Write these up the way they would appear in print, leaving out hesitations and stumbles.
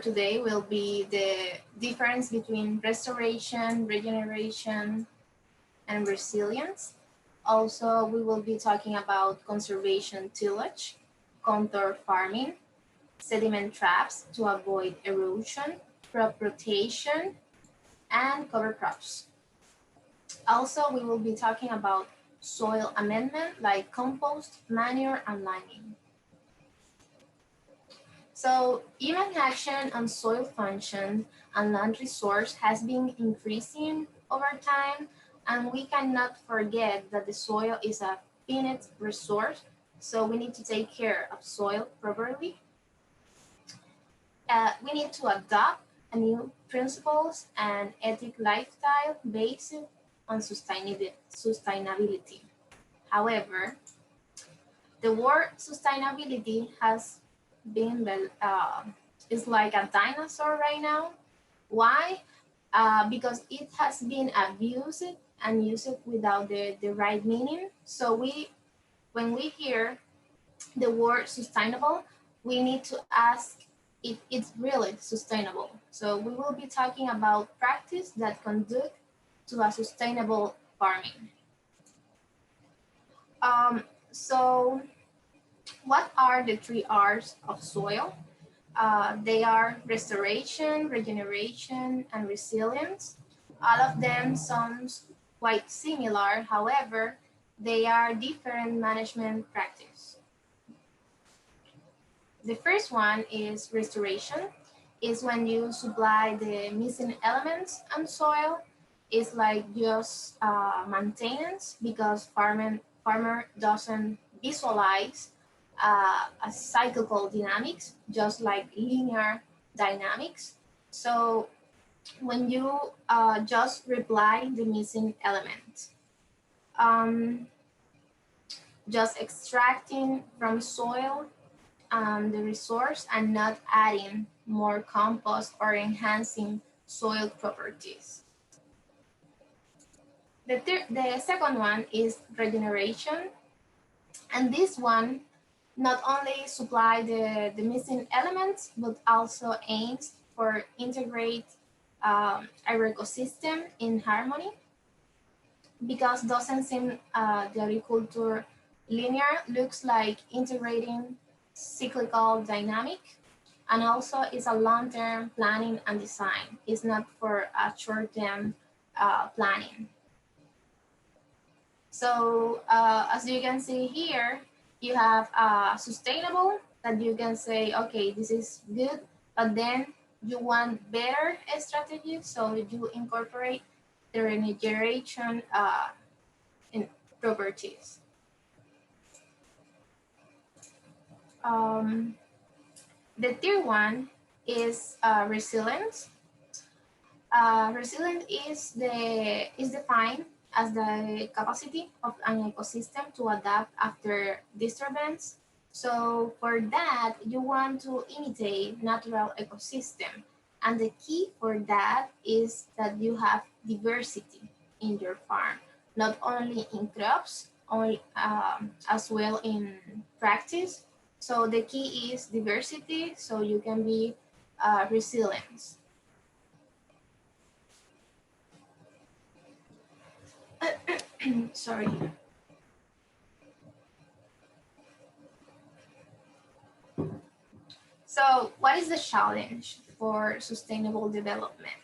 today will be the difference between restoration, regeneration, and resilience. Also, we will be talking about conservation tillage, contour farming, sediment traps to avoid erosion, crop rotation, and cover crops. Also, we will be talking about soil amendment like compost, manure, and liming. So human action on soil function and land resource has been increasing over time, and we cannot forget that the soil is a finite resource, so we need to take care of soil properly. We need to adopt a new principles and ethic lifestyle based on sustainability. However, the word sustainability has been is like a dinosaur right now. Why? Because it has been abused and used without the right meaning. So when we hear the word sustainable, we need to ask if it's really sustainable. So we will be talking about practice that conduct to a sustainable farming. So what are the 3 R's of soil? They are restoration, regeneration, and resilience. All of them sounds quite similar, however, they are different management practice. The first one is restoration, is when you supply the missing elements on soil. It's like just maintenance because farmer doesn't visualize a cyclical dynamics, just like linear dynamics. So when you just reply the missing element, um, just extracting from soil the resource and not adding more compost or enhancing soil properties. The second one is regeneration, and this one not only supply the missing elements, but also aims for integrate our ecosystem in harmony, because doesn't seem the agriculture linear, looks like integrating cyclical dynamic, and also is a long-term planning and design. It's not for a short-term planning. So as you can see here, you have sustainable that you can say, okay, this is good, but then you want better strategies, so you incorporate the regeneration in properties. The third one is resilience. Resilience is defined as the capacity of an ecosystem to adapt after disturbance. So for that, you want to imitate natural ecosystem. And the key for that is that you have diversity in your farm, not only in crops, as well in practice. So the key is diversity, so you can be resilient. Sorry. So what is the challenge for sustainable development?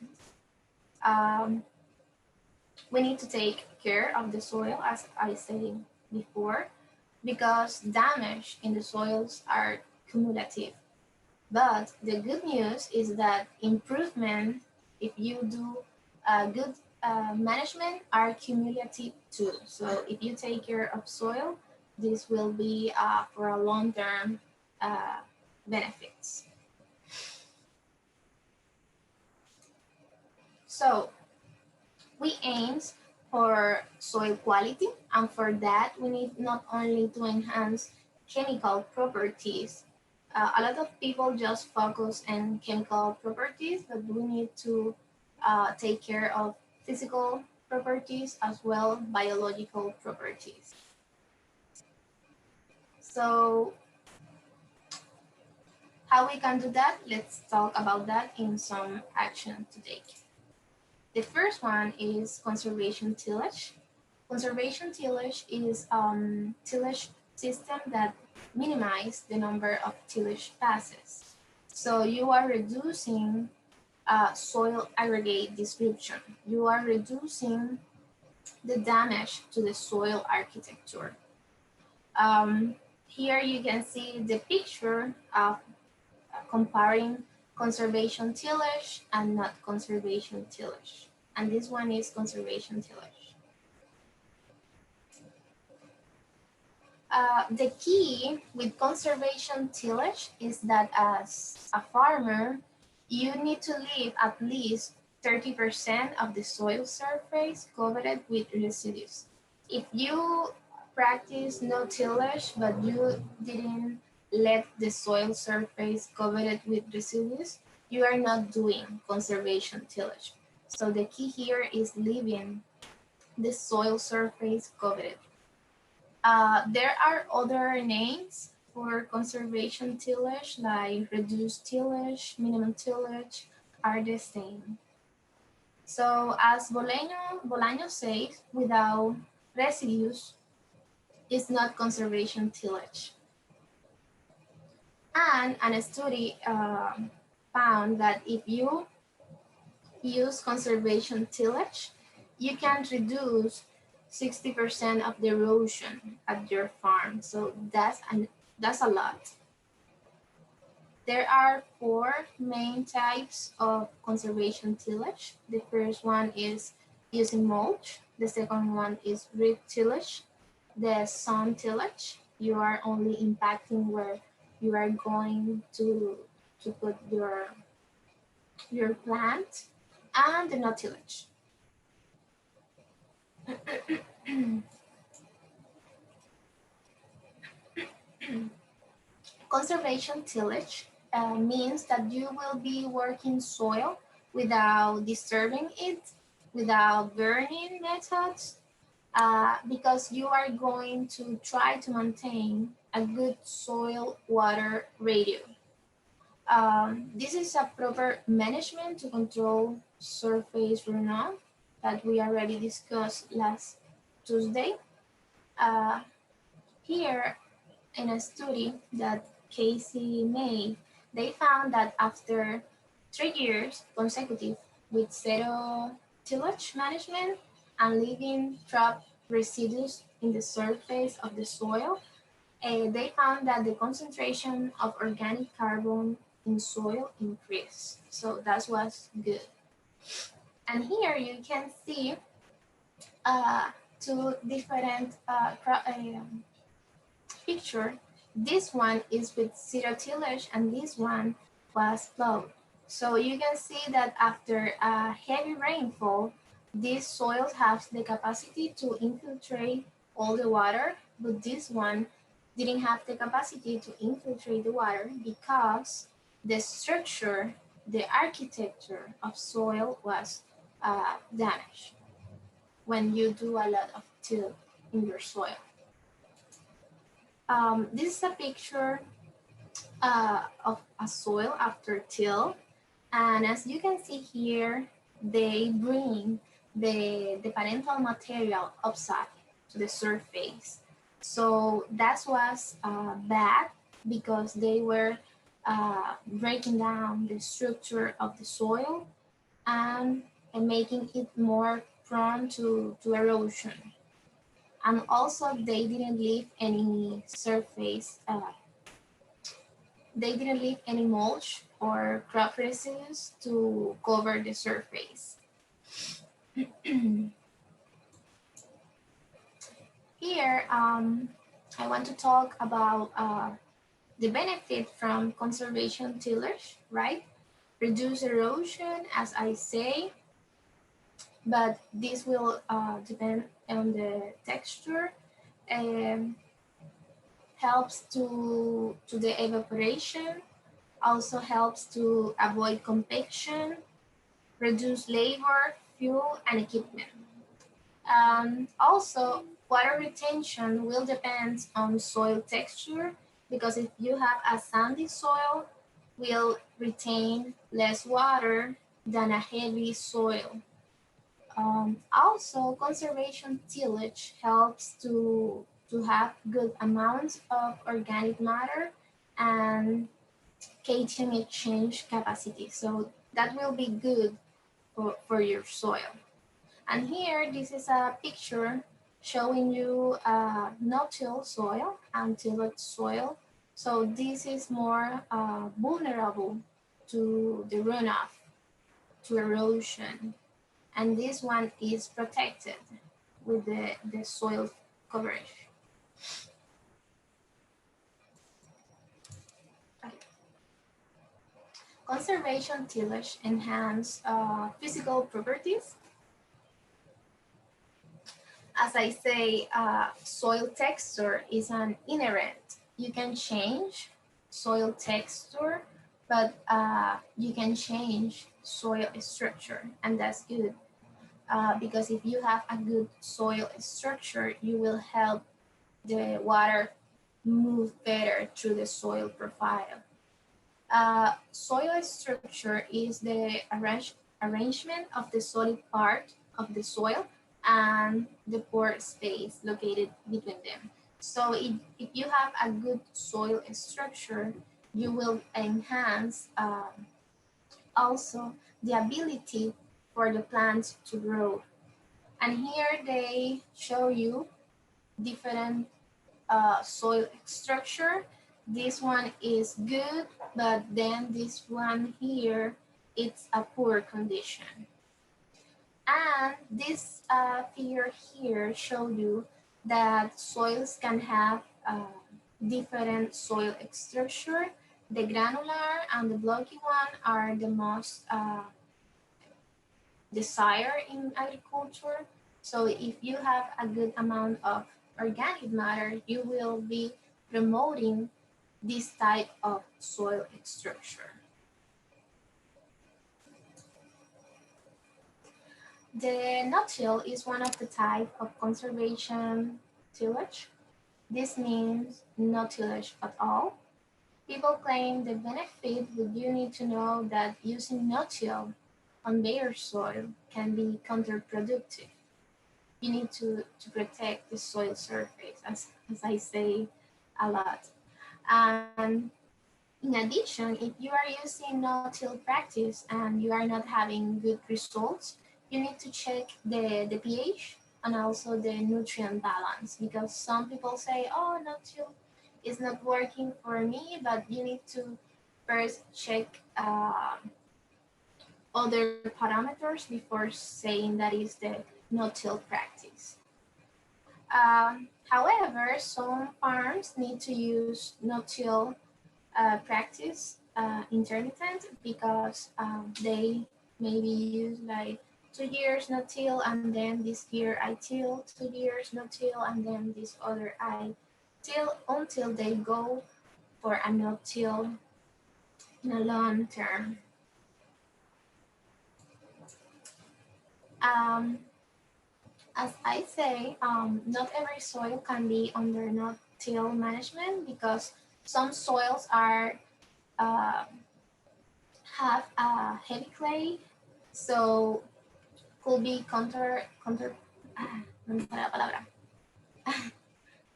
We need to take care of the soil, as I said before, because damage in the soils are cumulative. But the good news is that improvement, if you do good management, are cumulative too. So if you take care of soil, this will be for a long-term benefits. So we aim for soil quality, and for that we need not only to enhance chemical properties. A lot of people just focus on chemical properties, but we need to take care of physical properties as well biological properties. So How we can do that? Let's talk about that in some action today. The first one is conservation tillage. Conservation tillage is tillage system that minimize the number of tillage passes. So you are reducing soil aggregate disruption. You are reducing the damage to the soil architecture. Here you can see the picture of comparing conservation tillage and not conservation tillage. And this one is conservation tillage. The key with conservation tillage is that as a farmer, you need to leave at least 30% of the soil surface covered with residues. If you practice no tillage, but you didn't let the soil surface covered with residues, you are not doing conservation tillage. So the key here is leaving the soil surface covered. There are other names for conservation tillage, like reduced tillage, minimum tillage, are the same. So as Bolaño says, without residues, it's not conservation tillage. And a study found that if you use conservation tillage, you can reduce 60% of the erosion at your farm. So that's a lot. There are 4 main types of conservation tillage. The first one is using mulch. The second one is reed tillage. The sun tillage, you are only impacting where you are going to put your plant, and the no tillage. Conservation tillage means that you will be working soil without disturbing it, without burning methods, because you are going to try to maintain a good soil water ratio. This is a proper management to control surface runoff that we already discussed last Tuesday. Here, in a study that Casey made, they found that after 3 years consecutive with zero tillage management and leaving trapped residues in the surface of the soil, they found that the concentration of organic carbon in soil increased. So that was good. And here you can see 2 different picture. This one is with zero tillage and this one was plowed. So you can see that after a heavy rainfall, these soils have the capacity to infiltrate all the water, but this one didn't have the capacity to infiltrate the water because the structure, the architecture of soil was damaged when you do a lot of till in your soil. This is a picture of a soil after till, and as you can see here, they bring the parental material upside to the surface. So that was bad because they were breaking down the structure of the soil and making it more prone to erosion. And also they didn't leave any surface, they didn't leave any mulch or crop residues to cover the surface. Here, I want to talk about the benefit from conservation tillage, right? Reduce erosion, as I say, but this will depend on the texture. Helps to the evaporation, also helps to avoid compaction, reduce labor, fuel, and equipment. Also, water retention will depend on soil texture because if you have a sandy soil, will retain less water than a heavy soil. Also, conservation tillage helps to have good amounts of organic matter and cation exchange capacity. So that will be good for your soil. And here, this is a picture showing you no-till soil and tillage soil. So this is more vulnerable to the runoff, to erosion. And this one is protected with the soil coverage. Okay. Conservation tillage enhance physical properties. As I say, soil texture is an inherent. You can change soil texture, but you can change soil structure, and that's good. Because if you have a good soil structure, you will help the water move better through the soil profile. Soil structure is the arrangement of the solid part of the soil and the pore space located between them. So if you have a good soil structure, you will enhance also the ability for the plants to grow. And here they show you different soil structure. This one is good, but then this one here, it's a poor condition. And this figure here show you that soils can have different soil structure. The granular and the blocky one are the most desired in agriculture. So if you have a good amount of organic matter, you will be promoting this type of soil structure. The no-till is one of the type of conservation tillage. This means no tillage at all. People claim the benefit, but you need to know that using no-till on bare soil can be counterproductive. You need to protect the soil surface, as I say a lot. And in addition, if you are using no-till practice and you are not having good results, you need to check the pH and also the nutrient balance, because some people say, oh, no-till is not working for me, but you need to first check other parameters before saying that is the no-till practice. However, some farms need to use no-till practice intermittent because they maybe use like 2 years no till, and then this year I till, 2 years no till, and then this other I till, until they go for a no till in a long term. Um, as I say, not every soil can be under no till management because some soils are uh, have a heavy clay, so could be no me sale la palabra.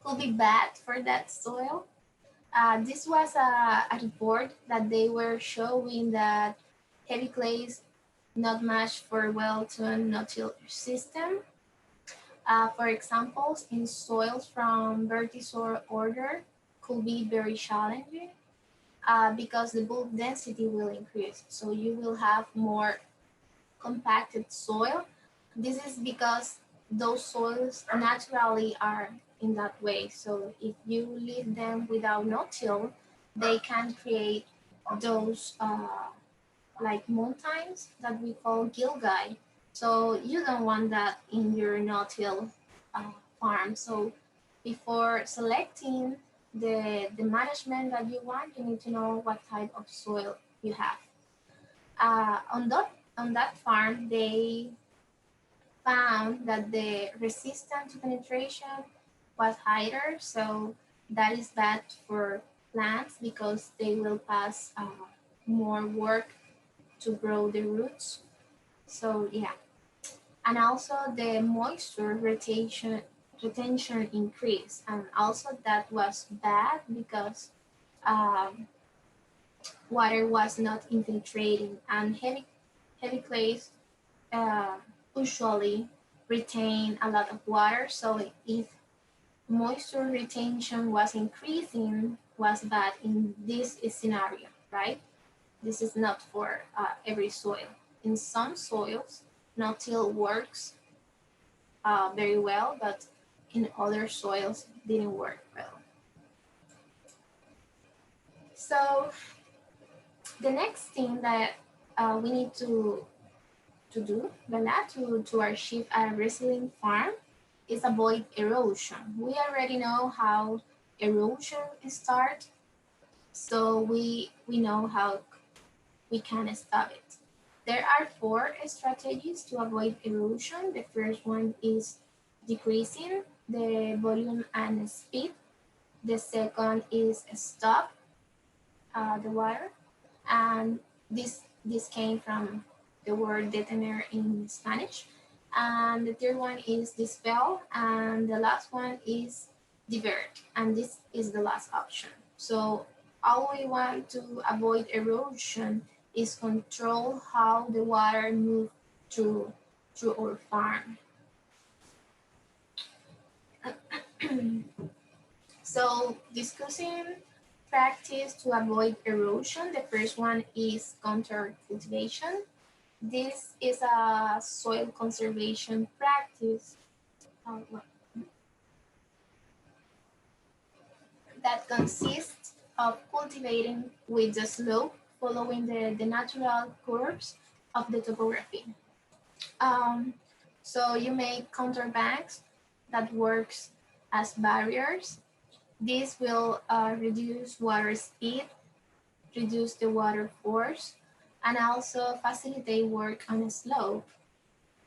Could be bad for that soil. This was a report that they were showing that heavy clays not match for well to a no-till system. For example, in soils from vertisoil order could be very challenging because the bulk density will increase. So you will have more compacted soil. This is because those soils naturally are in that way. So if you leave them without no-till, they can create those like mountains that we call gilgai. So you don't want that in your no-till farm. So before selecting the management that you want, you need to know what type of soil you have. On that farm, they found that the resistance to penetration was higher, so that is bad for plants because they will pass. more work to grow the roots. So yeah, and also the moisture retention increased, and also that was bad because um, water was not infiltrating, and heavy clays uh, usually retain a lot of water. So if moisture retention was increasing, was bad in this scenario, right? This is not for every soil. In some soils, no-till works very well, but in other soils didn't work well. So the next thing that we need to do, ¿verdad? To achieve a resilient farm is avoid erosion. We already know how erosion starts, so we know how we can stop it. There are 4 strategies to avoid erosion. The first one is decreasing the volume and speed. The second is stop the water, and this came from the word detener in Spanish. And the third one is dispel, and the last one is divert, and this is the last option. So all we want to avoid erosion is control how the water moves through our farm. So discussing practice to avoid erosion, the first one is counter cultivation. This is a soil conservation practice that consists of cultivating with the slope following the natural curves of the topography. Um, so you make counterbanks that works as barriers. This will reduce water speed, reduce the water force, and also facilitate work on a slope,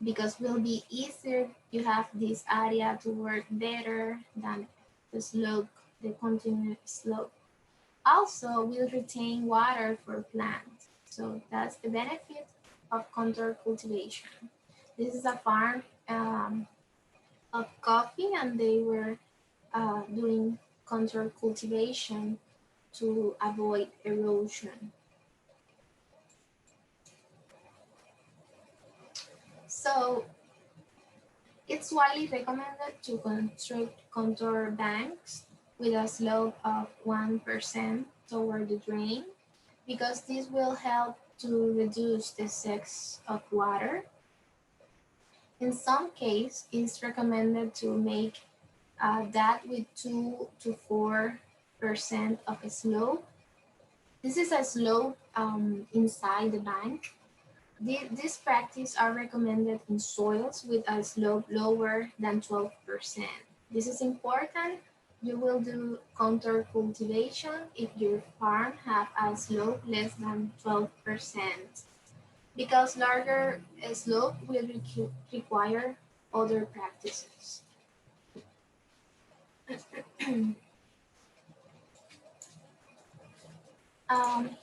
because will be easier. You have this area to work better than the slope, the continuous slope. Also will retain water for plants. So that's the benefit of contour cultivation. This is a farm of coffee, and they were doing contour cultivation to avoid erosion. So it's widely recommended to construct contour banks with a slope of 1% toward the drain, because this will help to reduce the excess of water. In some cases, it's recommended to make that with 2 to 4% of a slope. This is a slope inside the bank. These practices are recommended in soils with a slope lower than 12%. This is important. You will do contour cultivation if your farm have a slope less than 12%, because larger slope will require other practices.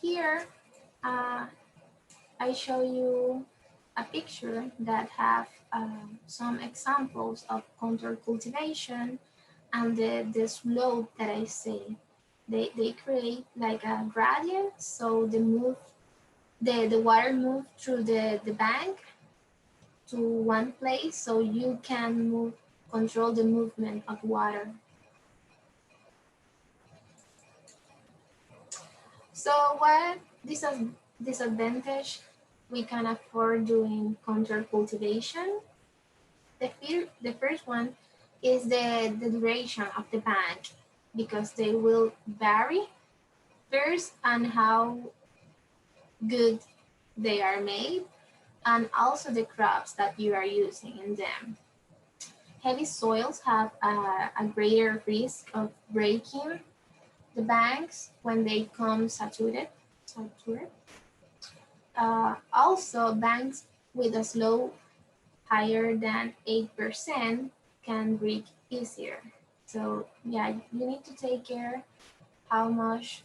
Here, I show you a picture that have some examples of contour cultivation, and the slope that I say. They create like a gradient, so the water move through the bank to one place, so you can control the movement of water. So what disadvantage we can afford doing contour cultivation? The first one is the duration of the bank, because they will vary first on how good they are made, and also the crops that you are using in them. Heavy soils have a greater risk of breaking the banks when they come saturated. Also, banks with a slope higher than 8% can break easier. So yeah, you need to take care how much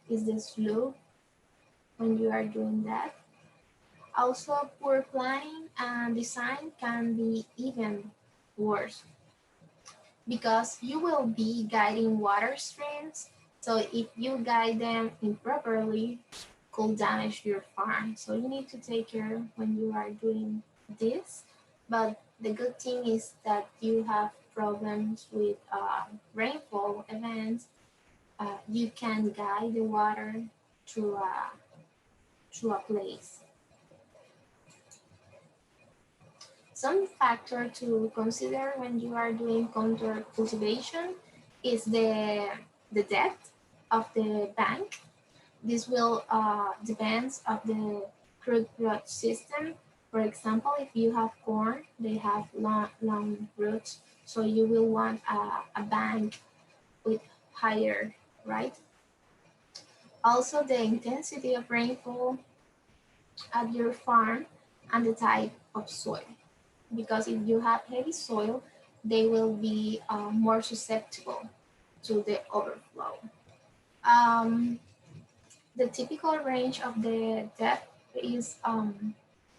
is the slope when you are doing that. Also, poor planning and design can be even worse because you will be guiding water streams. So if you guide them improperly, could damage your farm. So you need to take care when you are doing this. But the good thing is that you have problems with rainfall events. You can guide the water to a place. Some factor to consider when you are doing contour cultivation is the depth of the bank. This will depends of the root root system. For example, if you have corn, they have long roots, so you will want a bank with higher, right? Also, the intensity of rainfall at your farm and the type of soil. Because if you have heavy soil, they will be more susceptible to the overflow. Um, the typical range of the depth is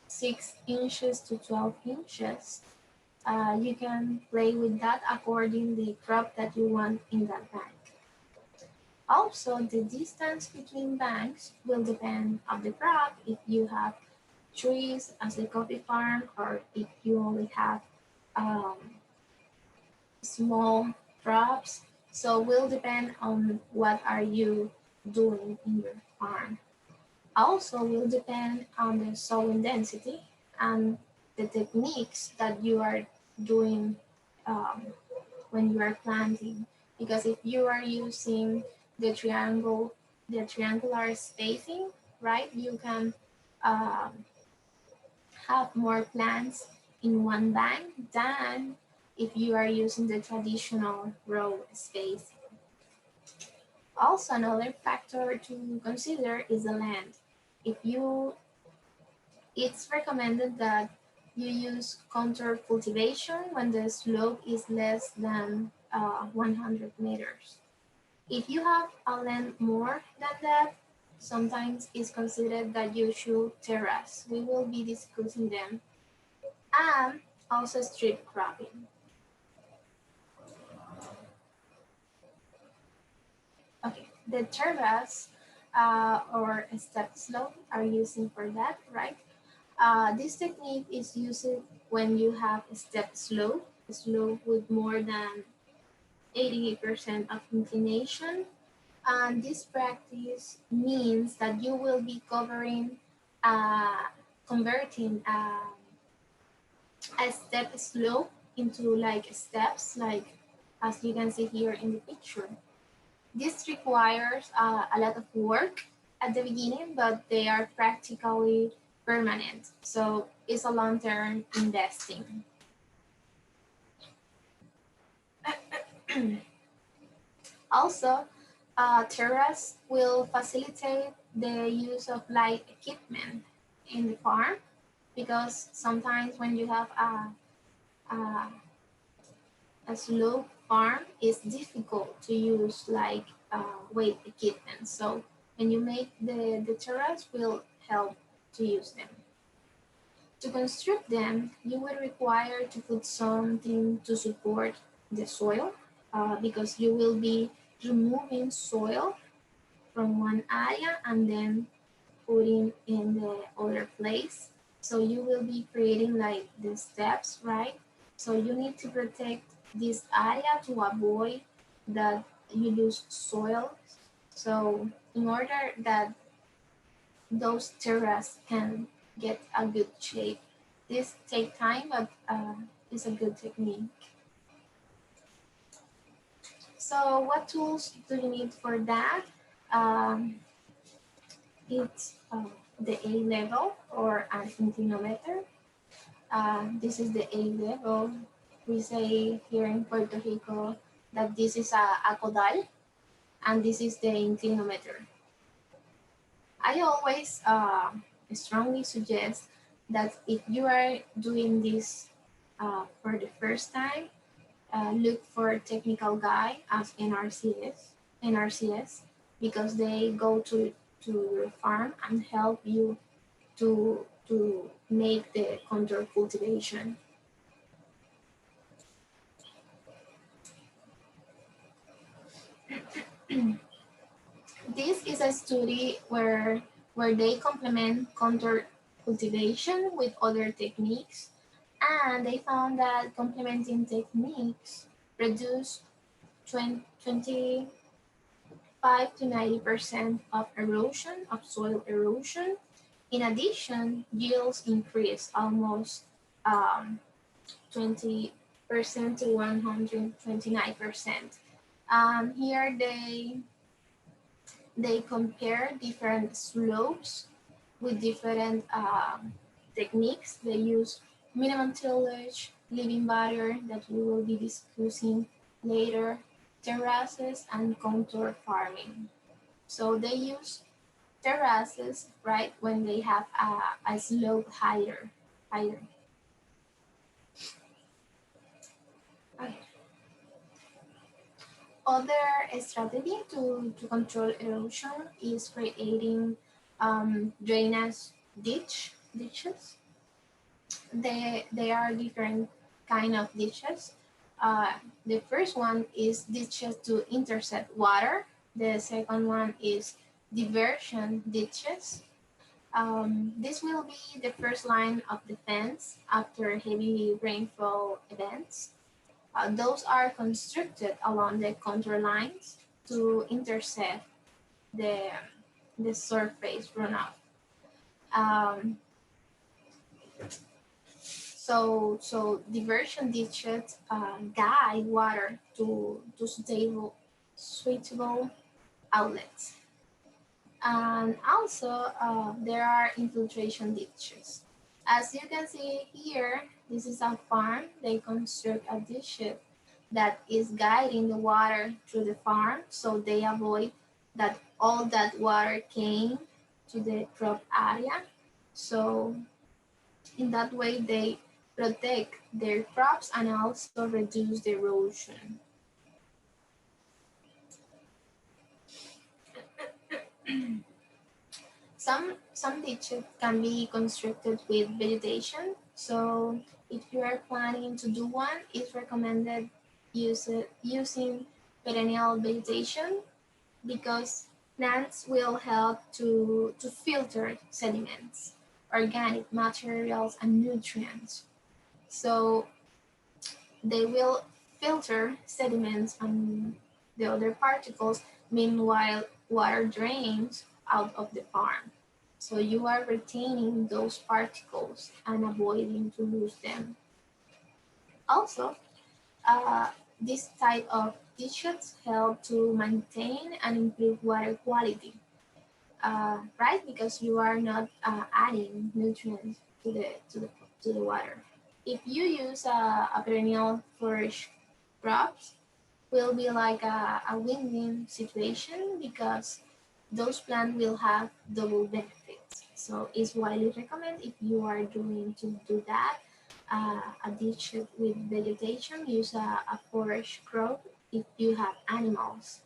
6 inches to 12 inches. You can play with that according the crop that you want in that bank. Also, the distance between banks will depend on the crop. If you have trees as a coffee farm, or if you only have um, small crops, so will depend on what are you doing in your farm. Also will depend on the soil density and the techniques that you are doing um, when you are planting. Because if you are using the triangular spacing, right, you can um, have more plants in one bank than if you are using the traditional row spacing. Also, another factor to consider is the land. If you, it's recommended that you use contour cultivation when the slope is less than 100 meters. If you have a land more than that, sometimes it's considered that you should terrace. We will be discussing them. And also strip cropping. Okay, the terrace or step slope are using for that, right? This technique is used when you have a slope with more than 80% of inclination. And this practice means that you will be converting a step slope into like steps, like as you can see here in the picture. This requires a lot of work at the beginning, but they are practically permanent. So it's a long-term investing. Also, terrace will facilitate the use of light equipment in the farm because sometimes when you have a, a slope farm, it's difficult to use like weight equipment. So when you make the terrace will help to use them. To construct them, you will require to put something to support the soil because you will be removing soil from one area and then putting in the other place. So you will be creating like the steps, right? So you need to protect this area to avoid that you lose soil. So in order that those terraces can get a good shape, this take time, but it's a good technique. So what tools do you need for that? Um, it's the A level or an inclinometer. This is the A level. We say here in Puerto Rico that this is a caudal, and this is the inclinometer. I always strongly suggest that if you are doing this for the first time, look for technical guide as NRCS, because they go your farm and help you to make the control cultivation. This is a study where they complement contour cultivation with other techniques, and they found that complementing techniques reduce 25 to 90% of erosion, of soil erosion. In addition, yields increase almost 20% to 129%. Here they compare different slopes with different techniques. They use minimum tillage, living barrier that we will be discussing later, terraces, and contour farming. So they use terraces, right, when they have a slope higher. Okay. Other strategy to control erosion is creating drainage ditches. They are different kind of ditches. The first one is ditches to intercept water. The second one is diversion ditches. This will be the first line of defense after heavy rainfall events. Those are constructed along the contour lines to intercept the, the surface runoff. Um, so diversion ditches guide water to suitable outlets. And also there are infiltration ditches. As you can see here, this is a farm. They construct a ditch that is guiding the water through the farm, so they avoid that all that water came to the crop area. So in that way, they protect their crops and also reduce the erosion. Some ditches can be constructed with vegetation. So if you are planning to do one, it's recommended using perennial vegetation because plants will help to filter sediments, organic materials, and nutrients. So they will filter sediments and the other particles, meanwhile water drains out of the farm. So you are retaining those particles and avoiding to lose them. Also, uh, this type of ditches help to maintain and improve water quality, right? Because you are not adding nutrients to the water. If you use a perennial forage crops, will be like a win-win situation because those plants will have double benefits. So it's widely recommended if you are doing to do that. A ditch with vegetation, use a forage crop if you have animals.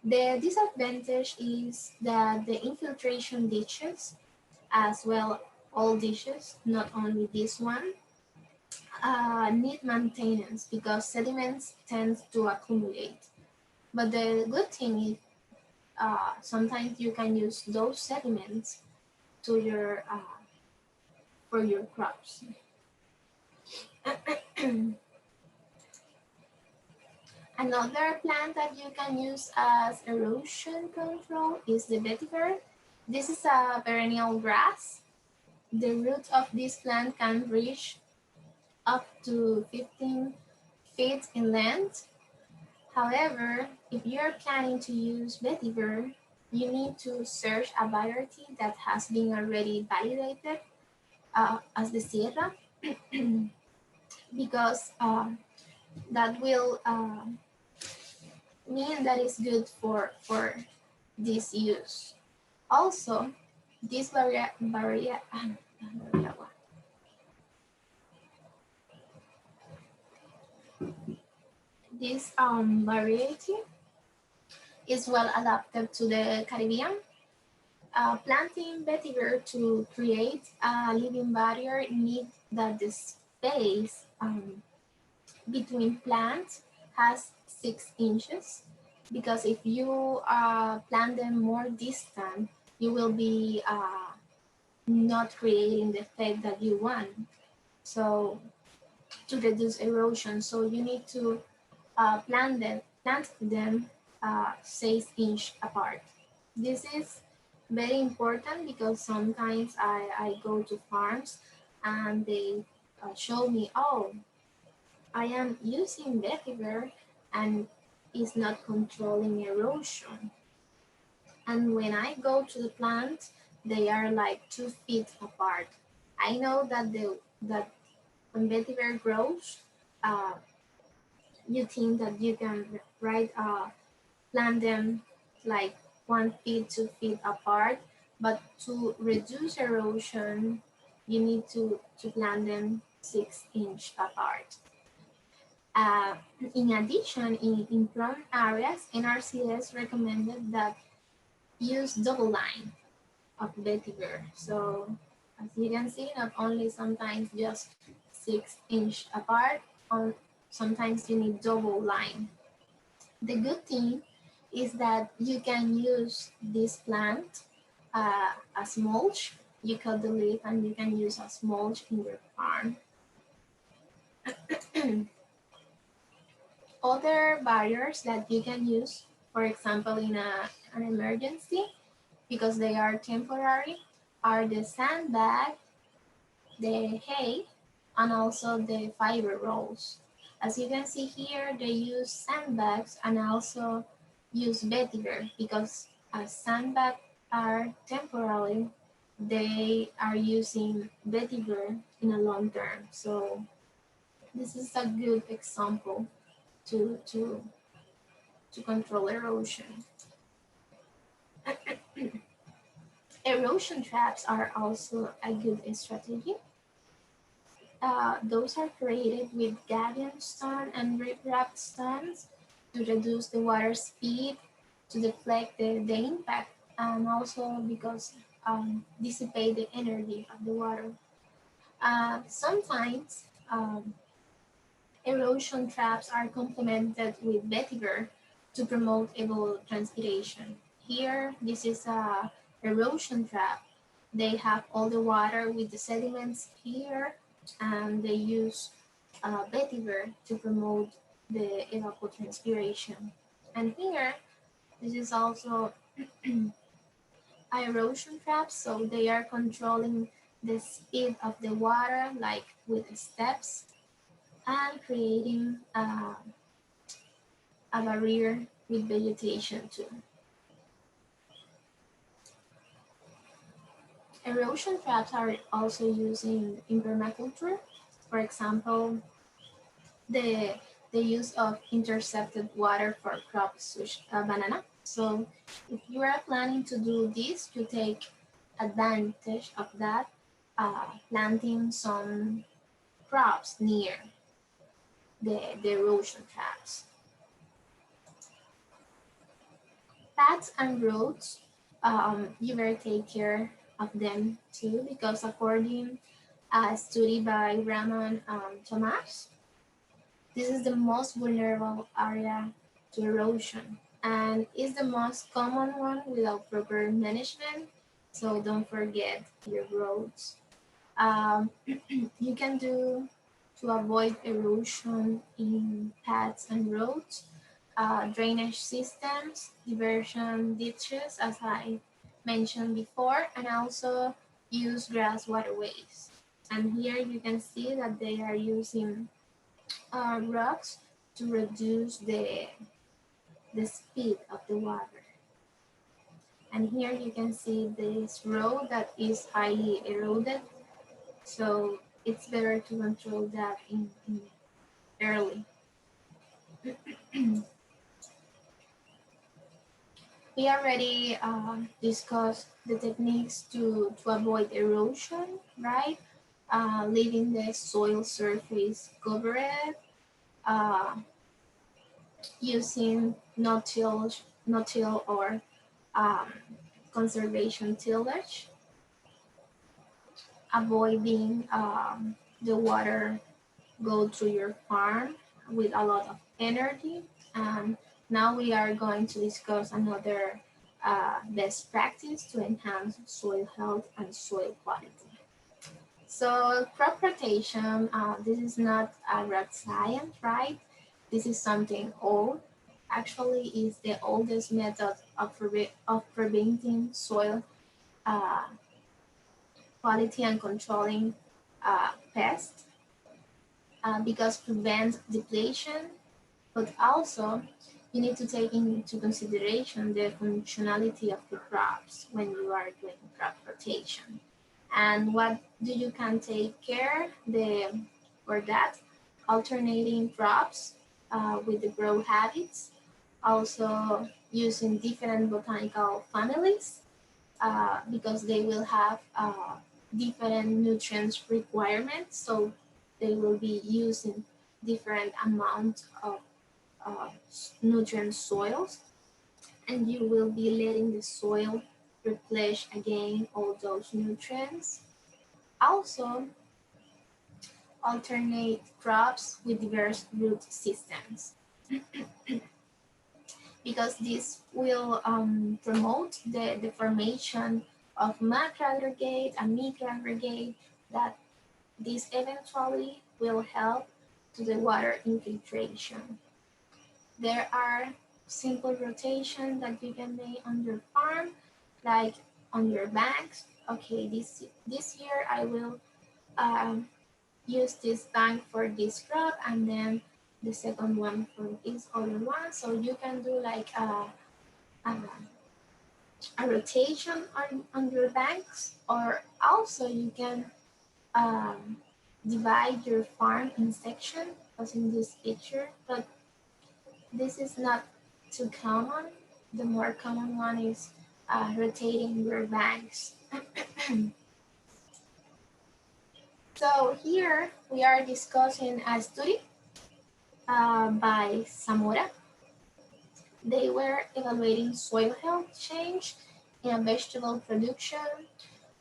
The disadvantage is that the infiltration ditches, as well all ditches, not only this one, need maintenance because sediments tend to accumulate. But the good thing is sometimes you can use those sediments to your for your crops. Another plant that you can use as erosion control is the vetiver. This is a perennial grass. The roots of this plant can reach up to 15 feet in length. However, if you're planning to use vetiver, you need to search a variety that has been already validated as the Sierra because that will mean that it's good for this use. Also, this this variety is well adapted to the Caribbean. Planting vetiver to create a living barrier need that the space between plants has 6 inches, because if you plant them more distant, you will be not creating the effect that you want. So to reduce erosion, so you need to plant them 6 inch apart. This is very important because sometimes I go to farms and they show me, oh, I am using vetiver and it's not controlling erosion. And when I go to the plant, they are like 2 feet apart. I know that when vetiver grows, uh, you think that you can plant them like 1 feet, 2 feet apart, but to reduce erosion, you need to plant them 6 inch apart. Uh, in addition, in prone areas, NRCS recommended that use double line of vetiver. So as you can see, not only sometimes just 6 inch apart, sometimes you need double line. The good thing is that you can use this plant as mulch. You cut the leaf and you can use as mulch in your farm. Other barriers that you can use, for example, in an emergency, because they are temporary, are the sandbag, the hay, and also the fiber rolls. As you can see here, they use sandbags and also use vetiver, because as sandbags are temporary, they are using vetiver in a long term. So this is a good example to, to, to control erosion. Erosion traps are also a good strategy. Those are created with gabion stone and riprap stones to reduce the water speed, to deflect the impact, and also because dissipate the energy of the water. Sometimes erosion traps are complemented with vetiver to promote evapotranspiration. Here, this is a erosion trap. They have all the water with the sediments here, and they use vetiver to promote the evapotranspiration. And here, this is also erosion traps, so they are controlling the speed of the water, like with steps, and creating a barrier with vegetation too. Erosion traps are also used in permaculture. For example, the use of intercepted water for crops such as banana. So if you are planning to do this, you take advantage of that, planting some crops near the erosion traps. Paths and roads, you better take care of them too, because according a study by Ramon Thomas, this is the most vulnerable area to erosion and is the most common one without proper management. So don't forget your roads. You can do to avoid erosion in paths and roads, drainage systems, diversion ditches, as I mentioned before, and also use grass waterways. And here you can see that they are using rocks to reduce the speed of the water. And here you can see this road that is highly eroded, so it's better to control that in early. We already discussed the techniques to avoid erosion, right? Leaving the soil surface covered, uh, using no-till or um, conservation tillage, avoiding the water go through your farm with a lot of energy. And now we are going to discuss another best practice to enhance soil health and soil quality. So crop rotation, this is not a rocket science, right? This is something old. Actually, is the oldest method of preventing soil uh, quality and controlling pests because prevents depletion, but also you need to take into consideration the functionality of the crops when you are doing crop rotation. And what do you can take care for that? Alternating crops with the grow habits, also using different botanical families because they will have different nutrients requirements. So they will be using different amount of uh, nutrient soils, and you will be letting the soil replenish again all those nutrients. Also, alternate crops with diverse root systems because this will promote the formation of macro aggregate and micro aggregate that this eventually will help to the water infiltration. There are simple rotation that you can make on your farm, like on your banks. Okay, this year I will um, use this bank for this crop and then the second one for this other one. So you can do like a, a rotation on your banks, or also you can um, divide your farm in section as in this picture, but this is not too common. The more common one is rotating your banks. So here we are discussing a study by Zamora. They were evaluating soil health change in vegetable production,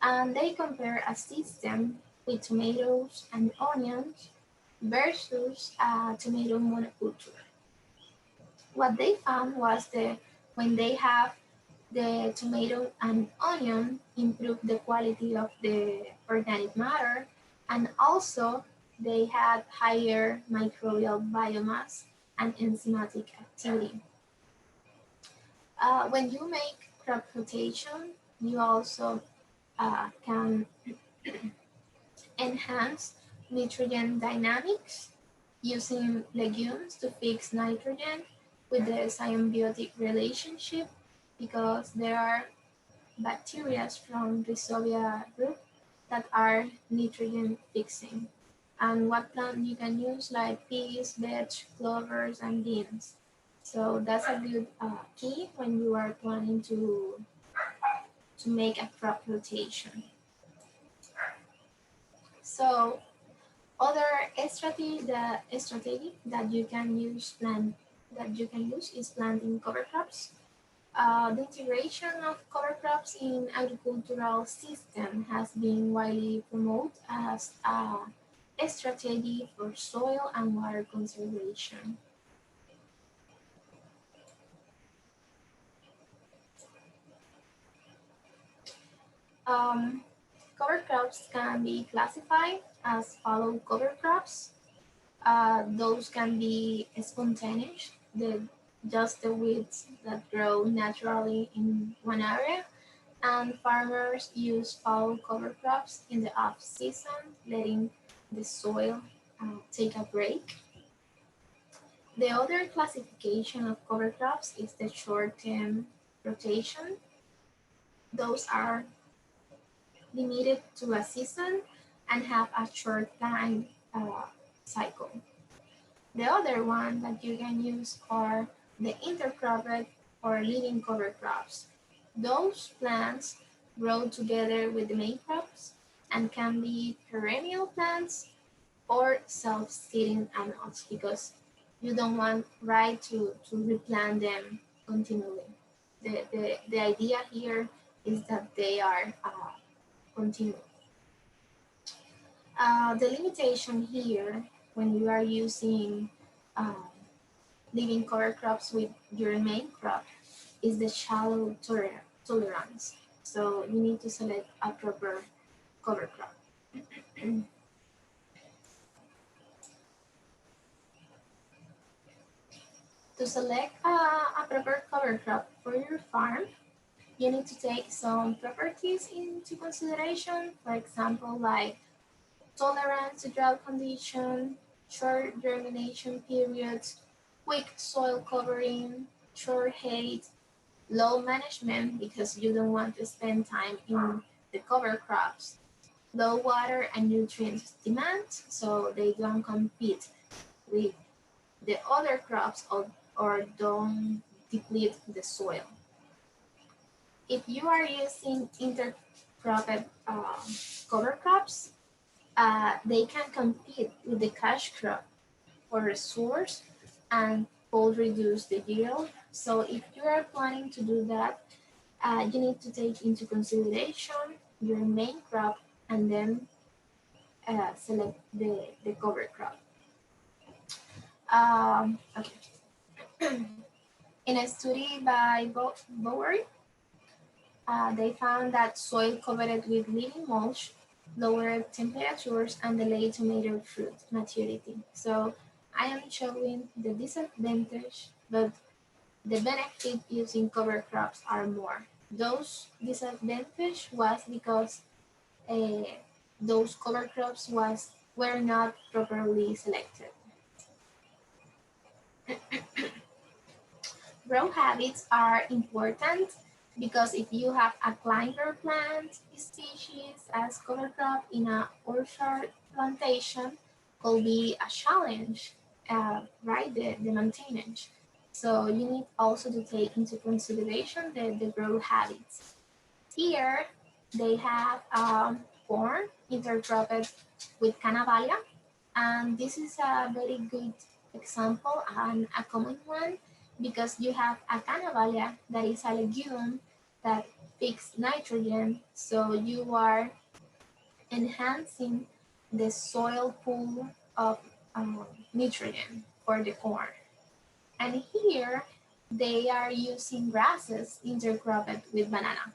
and they compare a system with tomatoes and onions versus a tomato monoculture. What they found was that when they have the tomato and onion improve the quality of the organic matter, and also they had higher microbial biomass and enzymatic activity. When you make crop rotation, you also can enhance nitrogen dynamics using legumes to fix nitrogen with the symbiotic relationship because there are bacteria from Rhizobia group that are nitrogen fixing. And what plant you can use like peas, veg, clovers, and beans. So that's a good key when you are planning to make a crop rotation. So other strategy that you can use is planting cover crops. The integration of cover crops in agricultural system has been widely promoted as a strategy for soil and water conservation. Um, Cover crops can be classified as follow cover crops. Those can be spontaneous, just the weeds that grow naturally in one area, and farmers use fall cover crops in the off season, letting the soil take a break. The other classification of cover crops is the short-term rotation. Those are limited to a season and have a short time cycle. The other one that you can use are the intercropped or living cover crops. Those plants grow together with the main crops and can be perennial plants or self-seeding annuals because you don't want to replant them continually. The idea here is that they are continuous. The limitation here when you are using living cover crops with your main crop is the shallow tolerance. So you need to select a proper cover crop. To select a proper cover crop for your farm, you need to take some properties into consideration. For example, like tolerance to drought condition, short germination periods, quick soil covering, short height, low management because you don't want to spend time in the cover crops, low water and nutrients demand so they don't compete with the other crops or don't deplete the soil. If you are using intercropped cover crops, they can compete with the cash crop for resource and will reduce the yield. So if you are planning to do that, you need to take into consideration your main crop and then select the cover crop. Okay. In a study by Bowery, they found that soil covered with living mulch lowered temperatures and delayed tomato fruit maturity. So I am showing the disadvantage, but the benefit using cover crops are more. Those disadvantage was because those cover crops were not properly selected. Grow habits are important because if you have a climber plant species as cover crop in an orchard plantation, could be a challenge, right? The maintenance. So you need also to take into consideration the grow habits. Here they have corn intercropped with canavalia, and this is a very good example and a common one because you have a canavalia that is a legume that fixes nitrogen, so you are enhancing the soil pool of nitrogen for the corn. And here they are using grasses intercropped with banana.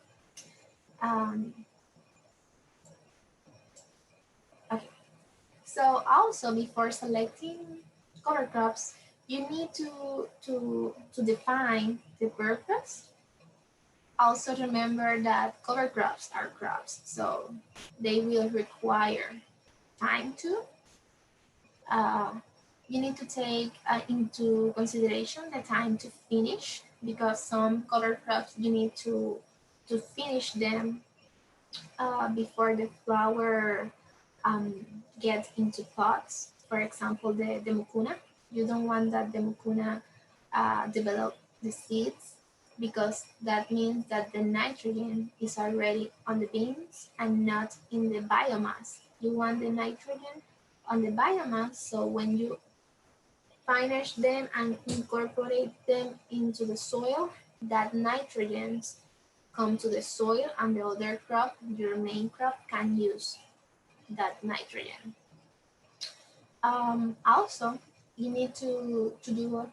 Um, okay. So also before selecting cover crops, you need to define the purpose. Also remember that cover crops are crops, so they will require time to. Uh, you need to take into consideration the time to finish because some cover crops you need to finish them before the flower get into pots. For example, the mucuna. You don't want that the mucuna develop the seeds because that means that the nitrogen is already on the beans and not in the biomass. You want the nitrogen on the biomass, so when you finish them and incorporate them into the soil, that nitrogen come to the soil and the other crop, your main crop, can use that nitrogen. Also, you need to do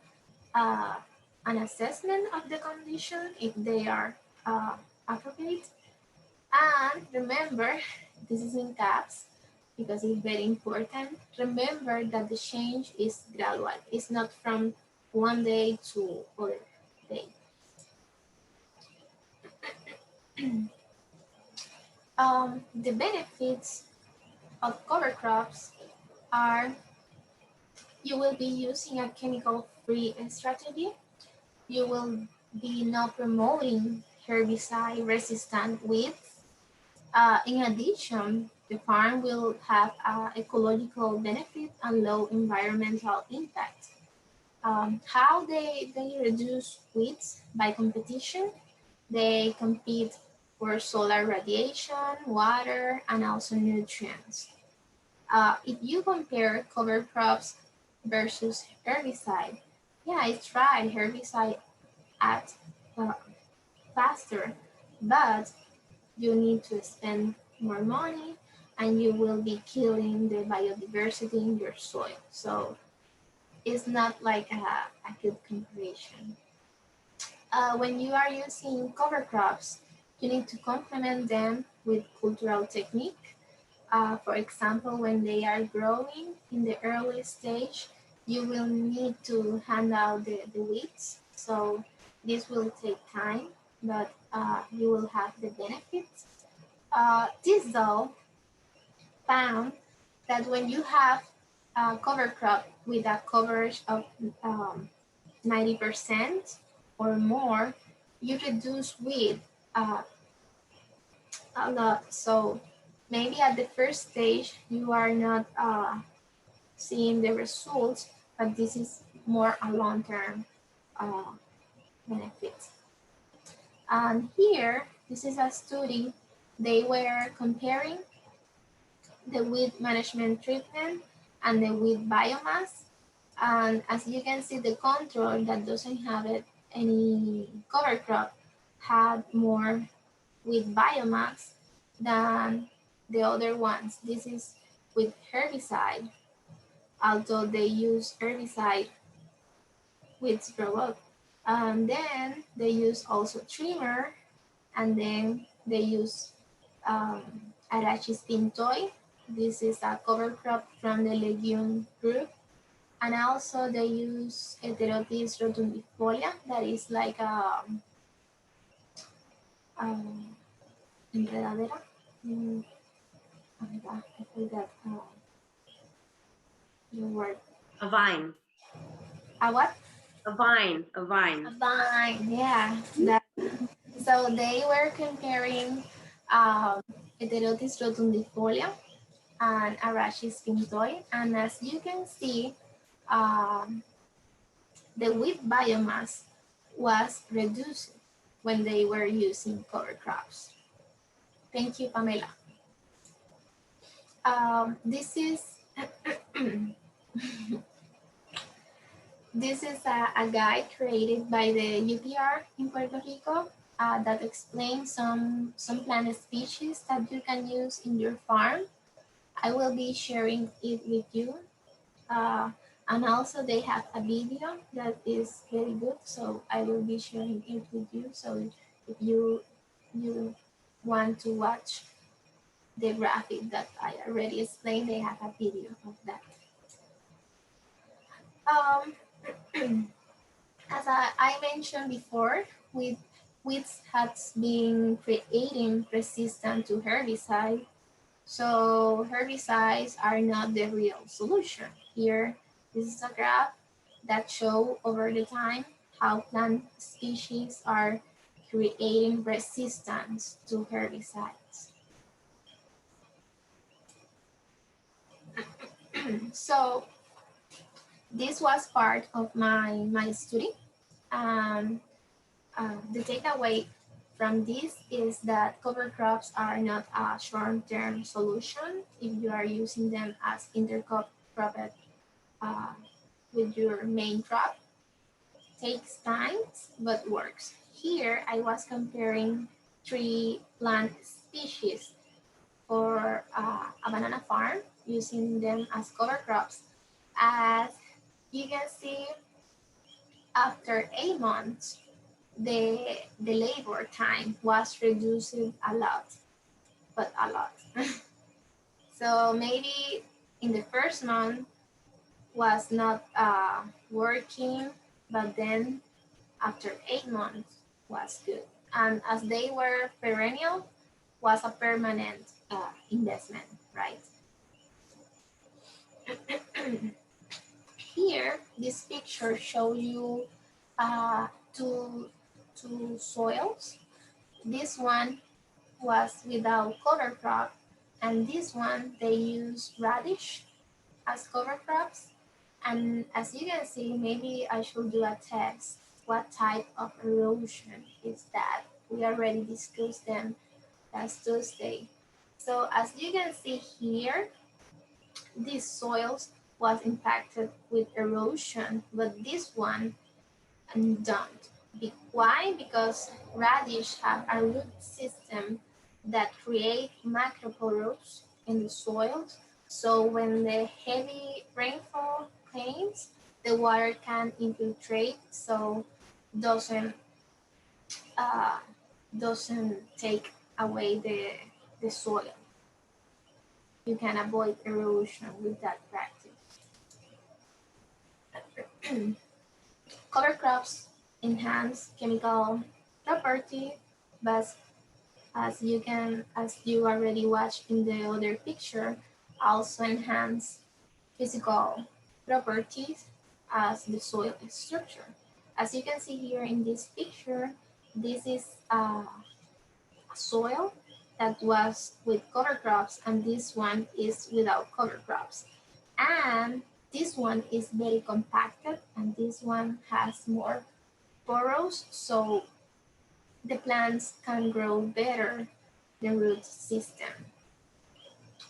an assessment of the condition if they are appropriate. And remember, this is in caps because it's very important. Remember that the change is gradual. It's not from one day to other day. The benefits of cover crops are you will be using a chemical-free strategy. You will be not promoting herbicide-resistant weeds. In addition, the farm will have ecological benefit and low environmental impact. How they reduce weeds by competition? They compete for solar radiation, water, and also nutrients. If you compare cover crops versus herbicide, yeah, it's right, herbicide acts faster, but you need to spend more money and you will be killing the biodiversity in your soil. So it's not like a good comparison. When you are using cover crops, you need to complement them with cultural technique. For example, when they are growing in the early stage, you will need to hand out the weeds. So this will take time, but you will have the benefits. This though found that when you have a cover crop with a coverage of 90% or more, you reduce weed uh, a lot. So maybe at the first stage you are not seeing the results, but this is more a long-term uh, benefit. And here, this is a study. They were comparing the weed management treatment and the weed biomass. And as you can see, the control that doesn't have any cover crop had more with biomass than the other ones. This is with herbicide, although they use herbicide with robot. And then they use also trimmer, and then they use Arachis pintoi. This is a cover crop from the legume group. And also they use Heterotis rotundifolia, that is like a enredadera. Oh my God, I forgot the word. A vine. A what? A vine. A A vine. vine, yeah. So they were comparing Heterotis rotundifolia and Arachis pintoi. And as you can see, um, the wheat biomass was reduced when they were using cover crops. Thank you, Pamela. This is this is a guide created by the UPR in Puerto Rico that explains some plant species that you can use in your farm. I will be sharing it with you. And also they have a video that is very good, so I will be sharing it with you. So if you want to watch the graphic that I already explained, they have a video of that. Um, as I mentioned before, weeds has been creating resistance to herbicide. So herbicides are not the real solution. Here, this is a graph that show over the time how plant species are creating resistance to herbicides. So this was part of my study. Um, the takeaway from this is that cover crops are not a short-term solution if you are using them as intercrop uh, with your main crop. Takes time, but works. Here I was comparing three plant species for a banana farm using them as cover crops. As you can see, after 8 months, the labor time was reduced a lot, but a lot. So maybe in the first month was not working, but then after 8 months was good. And as they were perennial, was a permanent investment, right? Here, this picture shows you two, two soils. This one was without cover crop, and this one they use radish as cover crops. And as you can see, maybe I should do a test. What type of erosion is that? We already discussed them last Tuesday. So as you can see here, these soils was impacted with erosion, but this one don't. Why? Because radish have a root system that create macroporous in the soils. So when the heavy rainfall comes, the water can infiltrate, so doesn't uh, doesn't take away the soil. You can avoid erosion with that practice. Cover crops enhance chemical property, but as you already watched in the other picture, also enhance physical properties as the soil structure. As you can see here in this picture, this is soil that was with cover crops, and this one is without cover crops. And this one is very compacted, and this one has more burrows, so the plants can grow better the root system.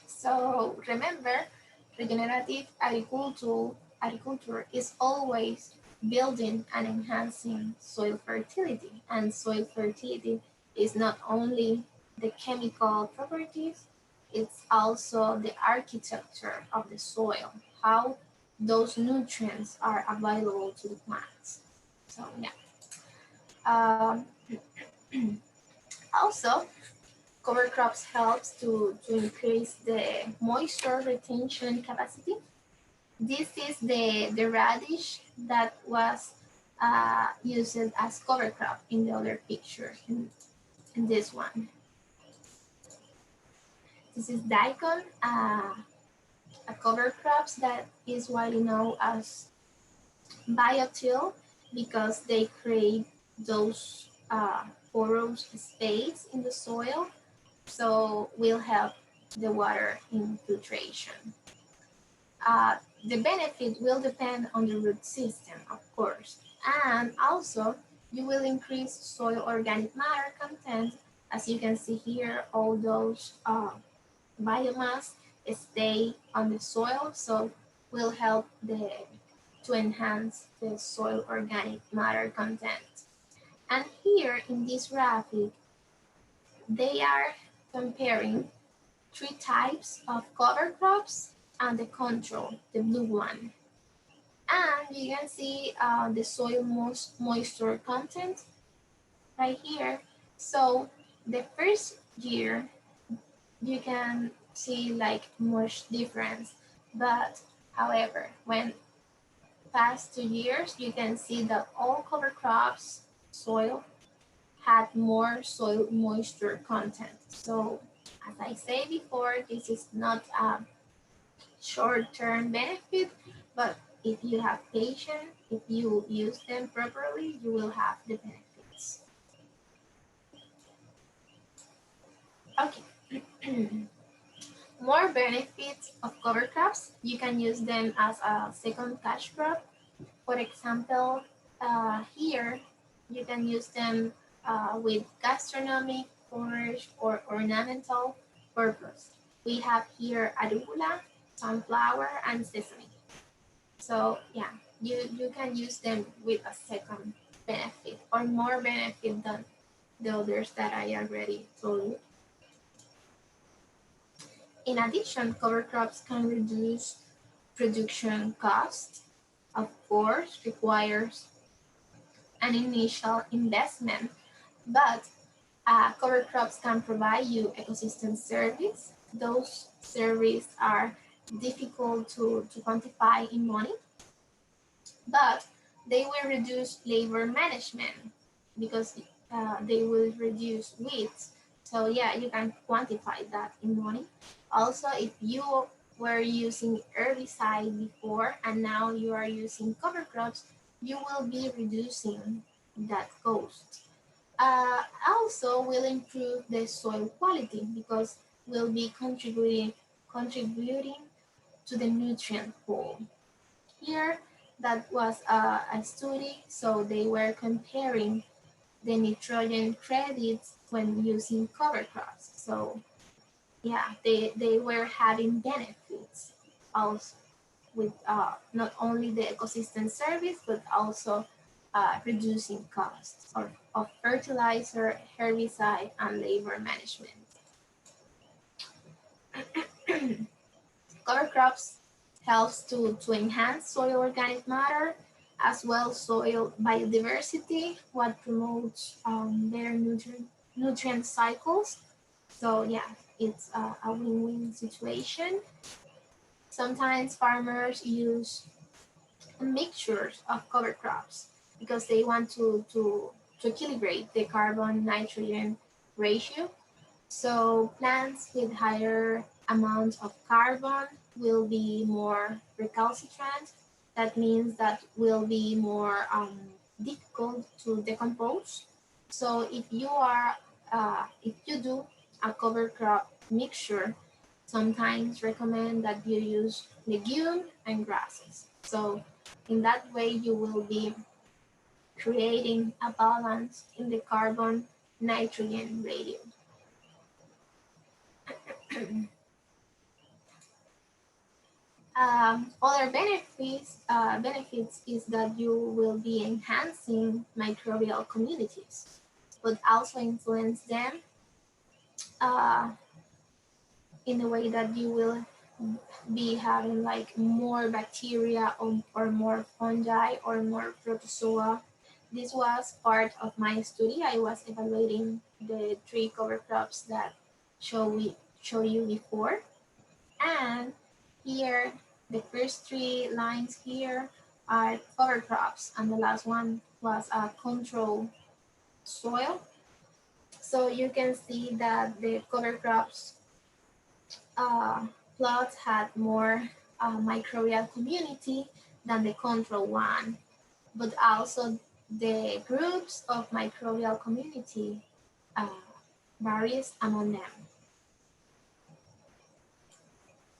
So remember, regenerative agriculture is always building and enhancing soil fertility. And soil fertility is not only the chemical properties, it's also the architecture of the soil, how those nutrients are available to the plants. So yeah. Um, Also, cover crops helps to increase the moisture retention capacity. This is the radish that was used as cover crop in the other picture, in this one. This is daikon, a cover crops that is widely known as biotil because they create those porous space in the soil, so will help the water infiltration. The benefit will depend on the root system, of course, and also you will increase soil organic matter content. As you can see here, all those biomass stay on the soil, so will help to enhance the soil organic matter content. And here in this graphic, they are comparing three types of cover crops and the control, the blue one. And you can see the soil moisture content right here. So the first year you can see like much difference, but however, when past 2 years, you can see that all cover crops soil had more soil moisture content. So as I said before, this is not a short-term benefit, but if you have patience, if you use them properly, you will have the benefits. Okay. More benefits of cover crops. You can use them as a second cash crop. For example, here you can use them with gastronomic, forage, or ornamental purpose. We have here arugula, sunflower, and sesame. So yeah, you can use them with a second benefit or more benefit than the others that I already told you. In addition, cover crops can reduce production costs. Of course, requires an initial investment, but cover crops can provide you ecosystem service. Those services are difficult to quantify in money, but they will reduce labor management because they will reduce weeds. So yeah, you can quantify that in money. Also, if you were using herbicide before and now you are using cover crops, you will be reducing that cost. Also will improve the soil quality because will be contributing to the nutrient pool. Here, that was a study, so they were comparing the nitrogen credits when using cover crops. So yeah, they were having benefits also with not only the ecosystem service, but also reducing costs of fertilizer, herbicide, and labor management. Cover crops helps to enhance soil organic matter as well soil biodiversity, what promotes better nutrient cycles. So yeah, it's a win-win situation. Sometimes farmers use mixtures of cover crops because they want to equilibrate the carbon nitrogen ratio. So plants with higher amounts of carbon will be more recalcitrant. That means that will be more difficult to decompose. So if you do a cover crop mixture, sometimes recommend that you use legume and grasses. So in that way, you will be creating a balance in the carbon nitrogen ratio. Other benefits is that you will be enhancing microbial communities, but also influence them uh, in a way that you will be having like more bacteria or more fungi or more protozoa. This was part of my study. I was evaluating the three cover crops that show you before. And here, the first three lines here are cover crops, and the last one was a control soil. So you can see that the cover crops uh, plots had more microbial community than the control one, but also the groups of microbial community uh, varies among them.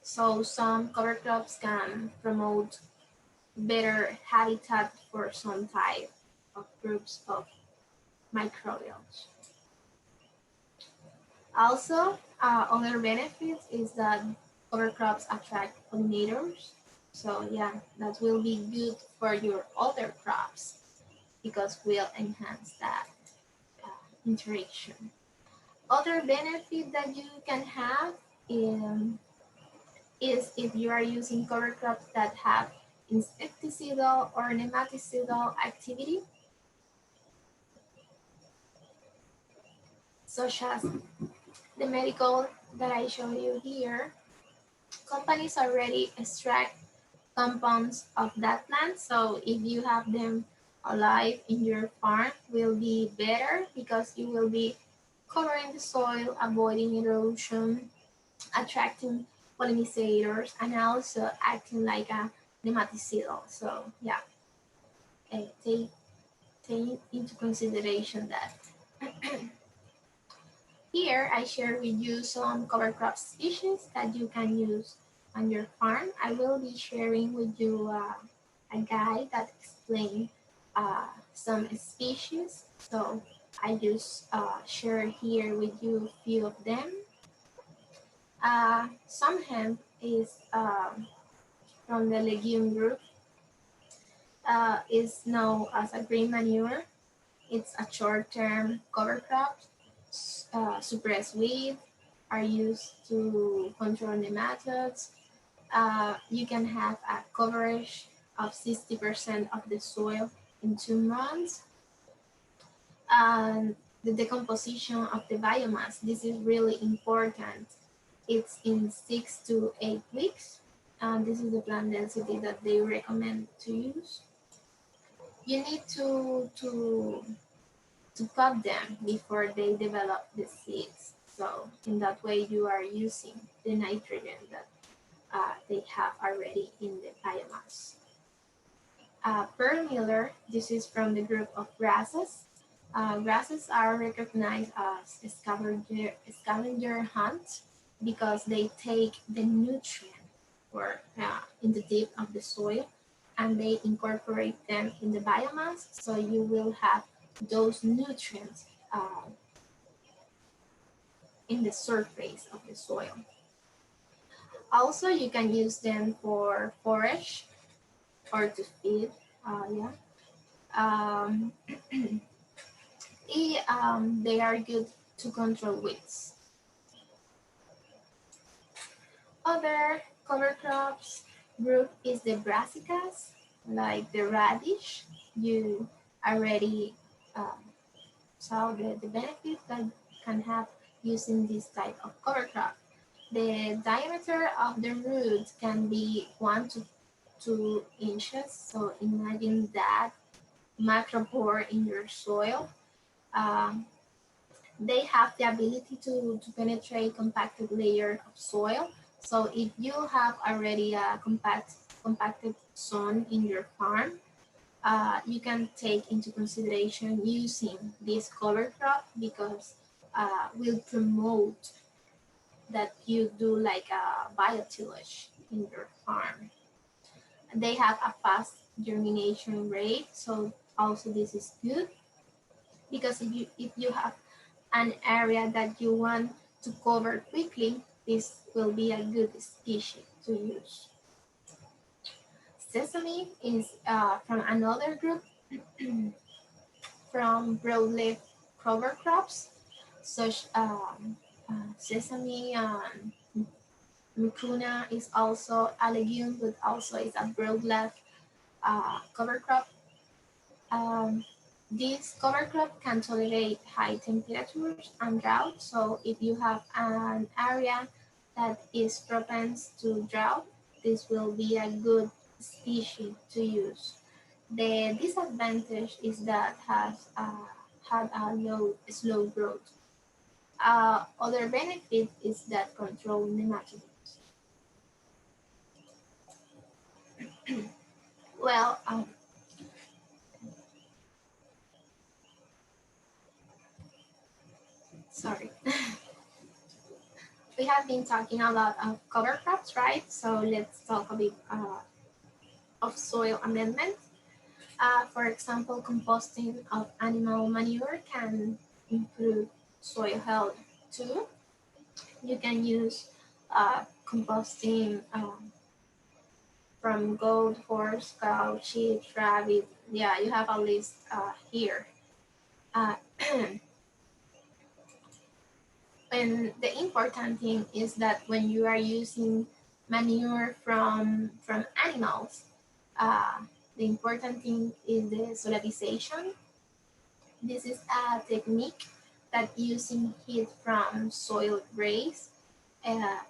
So some cover crops can promote better habitat for some type of groups of microbials. Also, other benefits is that cover crops attract pollinators. So yeah, that will be good for your other crops because will enhance that uh, interaction. Other benefit that you can have in, is if you are using cover crops that have insecticidal or nematicidal activity, such as the medical that I show you here. Companies already extract compounds of that plant, so if you have them alive in your farm, will be better because you will be covering the soil, avoiding erosion, attracting pollinators, and also acting like a nematicidal. So yeah, take into consideration that. Here, I share with you some cover crop species that you can use on your farm. I will be sharing with you a guide that explains some species. So I just share here with you a few of them. Some hemp is from the legume group, is known as a green manure. It's a short-term cover crop. Suppress weed are used to control nematodes. You can have a coverage of 60% of the soil in 2 months. And the decomposition of the biomass, this is really important. It's in 6 to 8 weeks. And this is the plant density that they recommend to use. You need to cut them before they develop the seeds. So in that way, you are using the nitrogen that they have already in the biomass. Per Miller, this is from the group of grasses. Grasses are recognized as scavenger hunt because they take the nutrient or in the deep of the soil and they incorporate them in the biomass. So you will have those nutrients in the surface of the soil. Also, you can use them for forage or to feed. Yeah. Um, they are good to control weeds. Other cover crops group is the brassicas, like the radish. You already um, saw the benefit that can have using this type of cover crop. The diameter of the root can be 1 to 2 inches. So imagine that macro pore in your soil. Um, they have the ability to penetrate compacted layer of soil. So if you have already a compacted zone in your farm, you can take into consideration using this cover crop because will promote that you do like a biotillage in your farm. They have a fast germination rate, so also this is good because if you have an area that you want to cover quickly, this will be a good species to use. Sesame is from another group from broadleaf cover crops, such sesame and mucuna is also a legume, but also is a broadleaf cover crop. Um, this cover crop can tolerate high temperatures and drought. So if you have an area that is propense to drought, this will be a good species to use. The disadvantage is that has had a slow growth. Other benefit is that control nematodes. Well, sorry. We have been talking a lot of cover crops, right? So let's talk a bit of soil amendment. For example, composting of animal manure can improve soil health too. You can use composting from goat, horse, cow, sheep, rabbit. Yeah, you have a list here. Uh, and the important thing is that when you are using manure from animals, uh, the important thing is the solidization. This is a technique that using heat from soil rays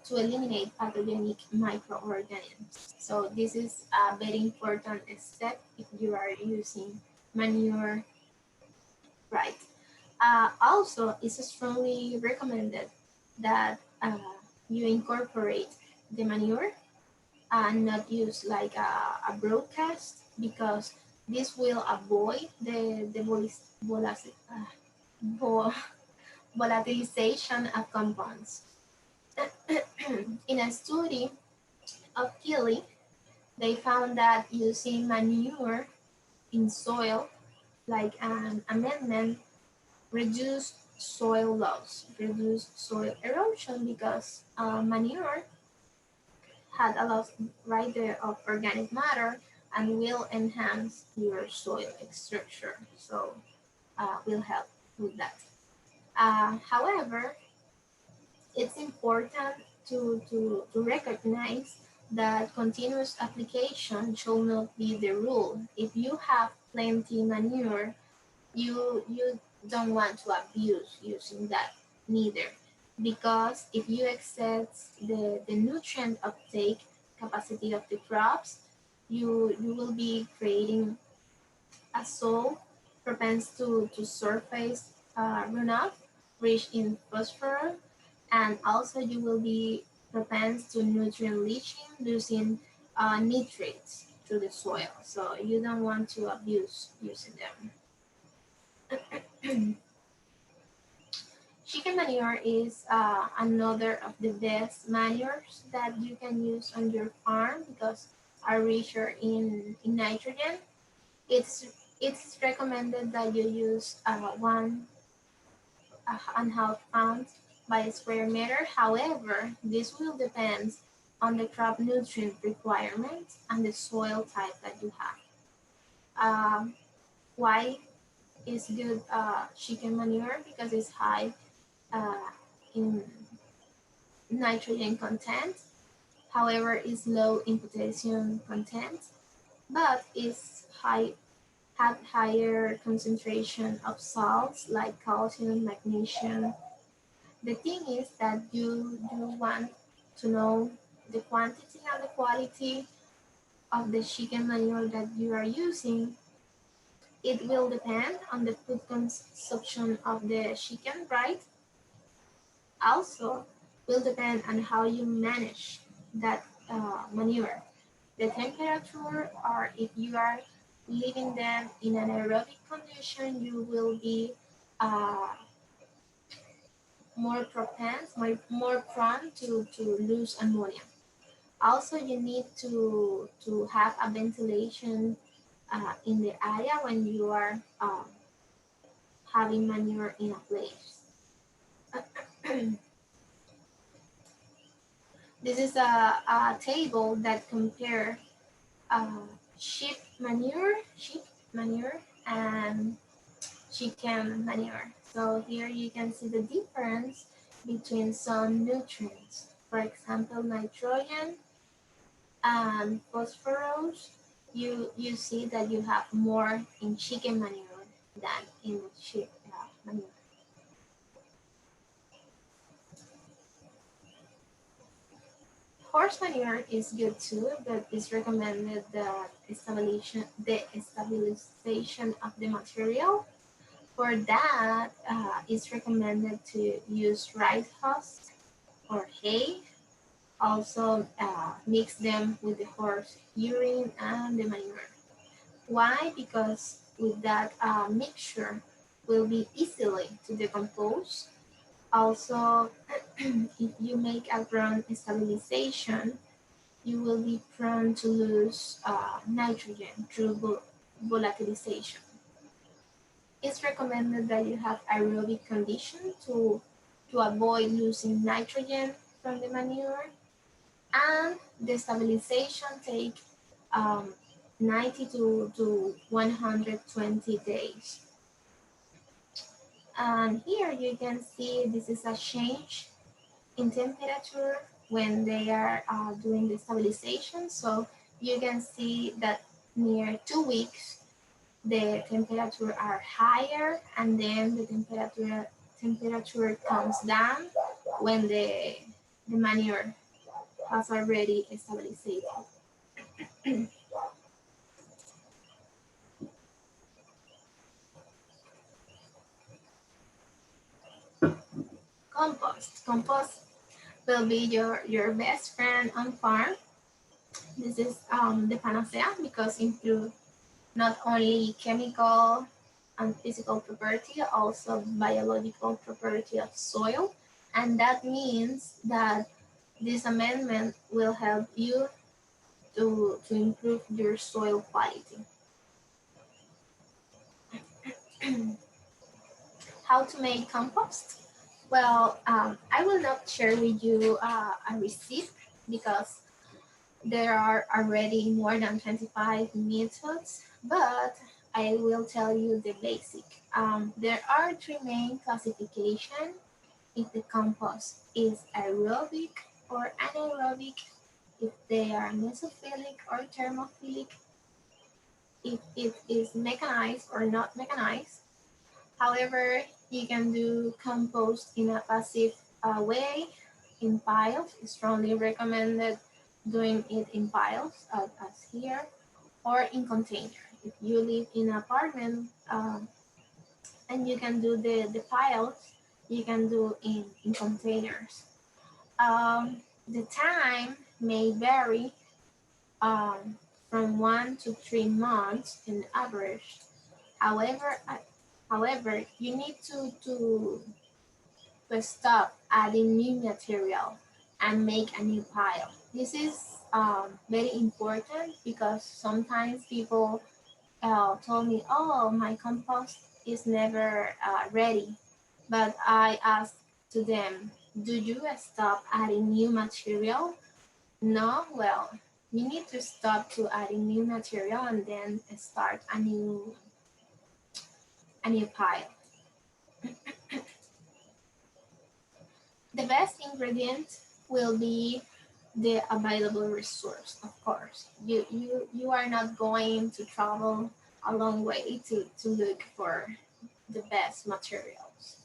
to eliminate pathogenic microorganisms. So this is a very important step if you are using manure right. Also, it's strongly recommended that you incorporate the manure and not use like a broadcast because this will avoid the volatilization of compounds. In a study of Chile, they found that using manure in soil, like an amendment, reduced soil loss, reduced soil erosion because manure had a lot right there of organic matter and will enhance your soil structure. So will help with that. However, it's important to recognize that continuous application should not be the rule. If you have plenty manure, you don't want to abuse using that neither. Because if you excess the nutrient uptake capacity of the crops, you will be creating a soil propense to surface runoff rich in phosphorus, and also you will be propense to nutrient leaching, losing nitrates to the soil. So you don't want to abuse using them. Chicken manure is another of the best manures that you can use on your farm because are richer in nitrogen. It's recommended that you use 1.5 pounds by square meter. However, this will depend on the crop nutrient requirements and the soil type that you have. Why is good chicken manure? Because it's high in nitrogen content. However, is low in potassium content, but is have higher concentration of salts like calcium, magnesium. The thing is that you want to know the quantity and the quality of the chicken manure that you are using. It will depend on the food consumption of the chicken, right? Also, will depend on how you manage that manure, the temperature, or if you are leaving them in an aerobic condition, you will be uh, more prone to lose ammonia. Also, you need to have a ventilation in the area when you are having manure in a place. This is a table that compare uh, sheep manure and chicken manure. So here you can see the difference between some nutrients. For example, nitrogen and phosphorus. You see that you have more in chicken manure than in sheep manure. Horse manure is good too, but it's recommended the stabilization of the material. For that, it's recommended to use rice husk or hay. Also, mix them with the horse urine and the manure. Why? Because with that mixture will be easily to decompose. Also, if you make a wrong stabilization, you will be prone to lose nitrogen through volatilization. It's recommended that you have aerobic condition to avoid losing nitrogen from the manure, and the stabilization take um, 90 to 120 days. And here you can see this is a change in temperature when they are doing the stabilization. So you can see that near 2 weeks the temperature are higher, and then the temperature comes down when the manure has already stabilized. Compost will be your best friend on farm. This is the panacea because improve not only chemical and physical property, also biological property of soil. And that means that this amendment will help you to improve your soil quality. How to make compost? Well, I will not share with you a receipt because there are already more than 25 methods, but I will tell you the basic. There are three main classifications if the compost is aerobic or anaerobic, if they are mesophilic or thermophilic, if it is mechanized or not mechanized. However, you can do compost in a passive way in piles. It's strongly recommended doing it in piles as here, or in container. If you live in an apartment and you can do the piles, you can do in containers. The time may vary um, from 1 to 3 months in average. However, you need to stop adding new material and make a new pile. This is very important because sometimes people told me, oh, my compost is never ready. But I asked to them, do you stop adding new material? No, well, you need to stop to adding new material and then start a new pile. The best ingredient will be the available resource, of course. You are not going to travel a long way to look for the best materials.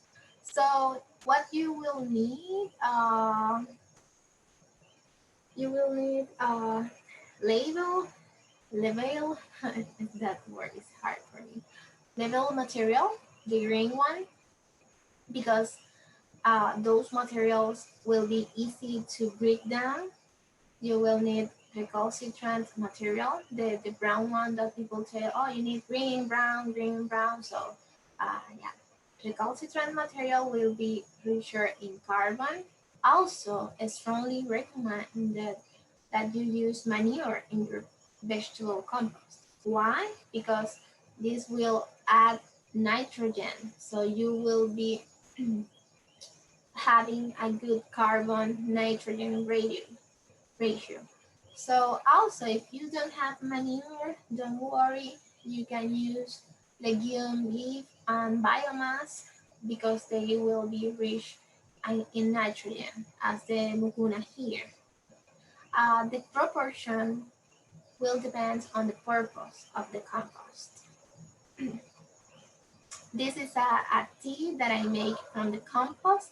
So what you will need label, level, that word is hard for me. Level material, the green one, because those materials will be easy to break down. You will need recalcitrant material, the brown one that people tell, oh, you need green, brown, green, brown. So, yeah, recalcitrant material will be richer in carbon. Also, I strongly recommend that you use manure in your vegetable compost. Why? Because this will add nitrogen, so you will be having a good carbon nitrogen ratio. So also, if you don't have manure, don't worry, you can use legume leaf and biomass because they will be rich in nitrogen as the mucuna here. The proportion will depend on the purpose of the compost. This is a tea that I make from the compost.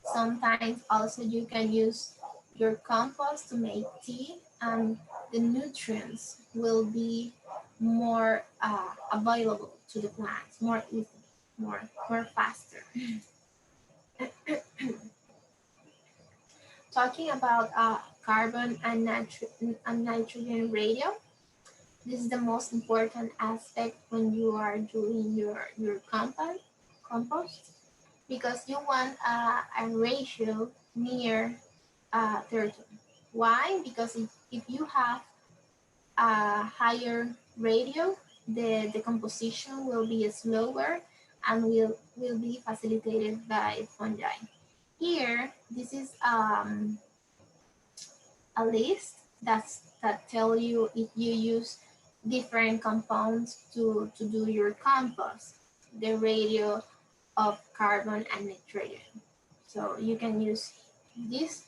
Sometimes also you can use your compost to make tea, and the nutrients will be more available to the plants, more easy, more faster. Talking about carbon and nitrogen ratio, this is the most important aspect when you are doing your compost, because you want a ratio near 30. Why? Because if you have a higher ratio, the decomposition will be slower and will be facilitated by fungi. Here, this is a list that tell you if you use different compounds to do your compost, the ratio of carbon and nitrogen. So you can use this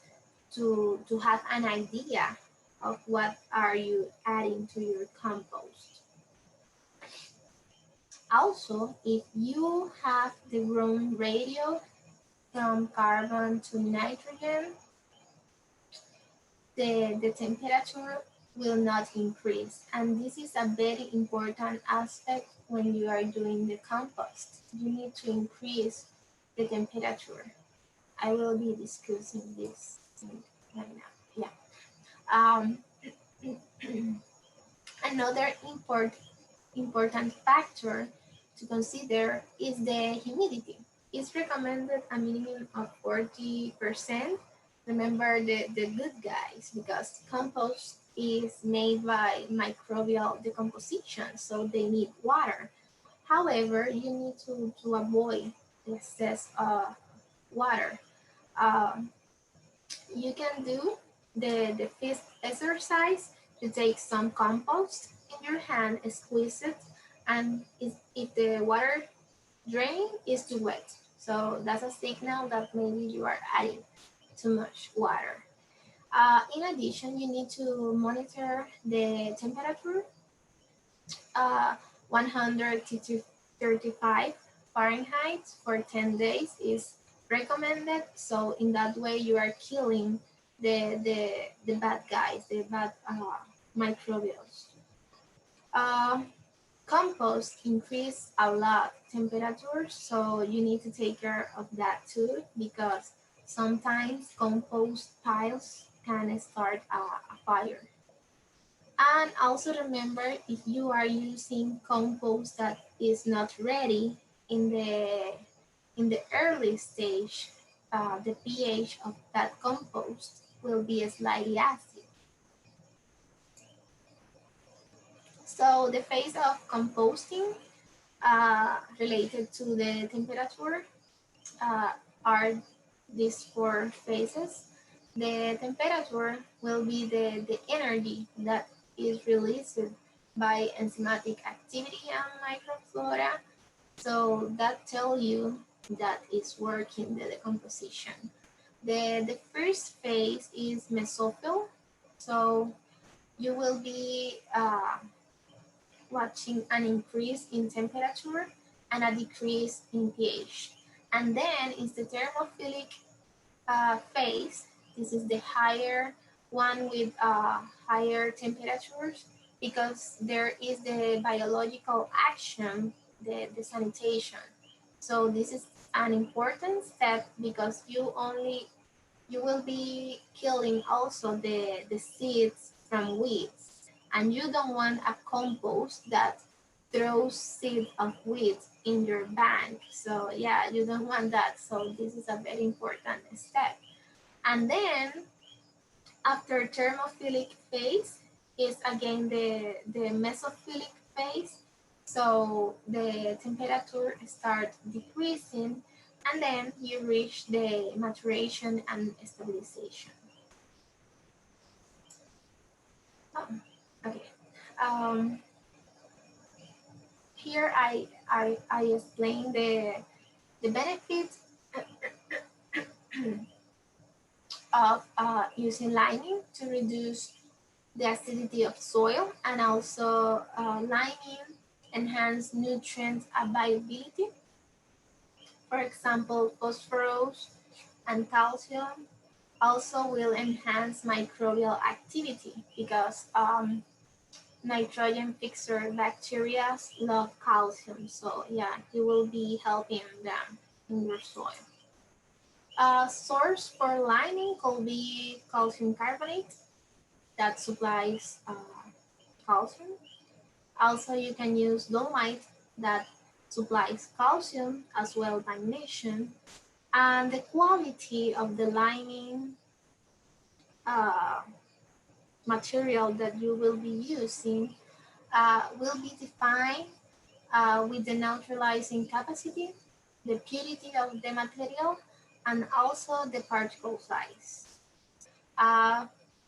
to have an idea of what are you adding to your compost. Also, if you have the wrong ratio from carbon to nitrogen, the temperature will not increase. And this is a very important aspect when you are doing the compost. You need to increase the temperature. I will be discussing this right now. Yeah. Um, Another important factor to consider is the humidity. It's recommended a minimum of 40%. Remember the good guys, because compost is made by microbial decomposition, so they need water. However, you need to avoid the excess of water. Um, you can do the fifth exercise to take some compost in your hand, squeeze it, and if the water drain is too wet. So that's a signal that maybe you are adding too much water. In addition, you need to monitor the temperature. 100 to 35 Fahrenheit for 10 days is recommended. So in that way, you are killing the bad guys, the bad microbials. Uh, Compost increase a lot temperature, so you need to take care of that too, because sometimes compost piles can start a fire. And also remember, if you are using compost that is not ready in the early stage, the pH of that compost will be slightly acid. So the phase of composting related to the temperature uh, are these four phases. The temperature will be the energy that is released by enzymatic activity and microflora. So that tell you that it's working the decomposition. The first phase is mesophyll. So you will be watching an increase in temperature and a decrease in pH. And then is the thermophilic phase. This is the higher one with higher temperatures because there is the biological action, the sanitation. So this is an important step because you will be killing also the seeds from weeds, and you don't want a compost that throws seeds of weeds in your bank. So yeah, you don't want that. So this is a very important step. And then after thermophilic phase is again the mesophilic phase. So the temperature starts decreasing, and then you reach the maturation and stabilization. Oh, okay. Um, Here I explain the benefits of using liming to reduce the acidity of soil, and also liming enhance nutrient availability. For example, phosphorus and calcium also will enhance microbial activity because nitrogen fixer bacteria love calcium. So yeah, you will be helping them in your soil. A source for liming could be calcium carbonate that supplies calcium. Also, you can use dolomite that supplies calcium as well as magnesium. And the quality of the liming uh, material that you will be using will be defined with the neutralizing capacity, the purity of the material, and also the particle size. Uh,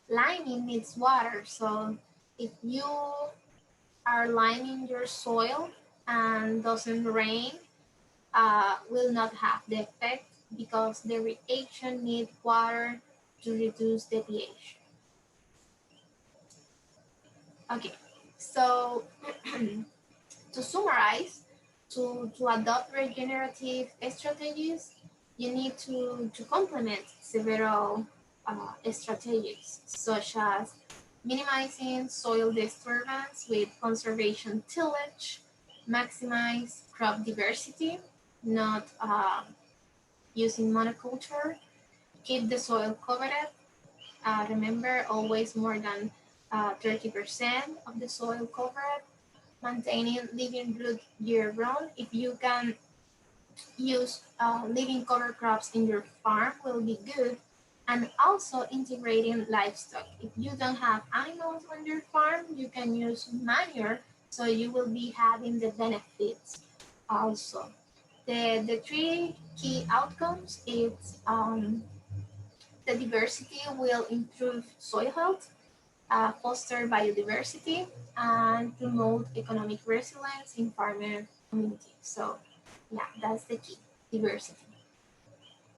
Liming needs water, so if you are liming your soil and doesn't rain, will not have the effect because the reaction needs water to reduce the pH. Okay, so to summarize, to adopt regenerative strategies, you need to complement several strategies, such as minimizing soil disturbance with conservation tillage, maximize crop diversity, not using monoculture, keep the soil covered. Remember, always more than 30% of the soil covered, maintaining living root year round. If you can use living cover crops in your farm will be good, and also integrating livestock. If you don't have animals on your farm, you can use manure, so you will be having the benefits also. The three key outcomes is the diversity will improve soil health, foster biodiversity, and promote economic resilience in farmer communities. So yeah, that's the key, diversity.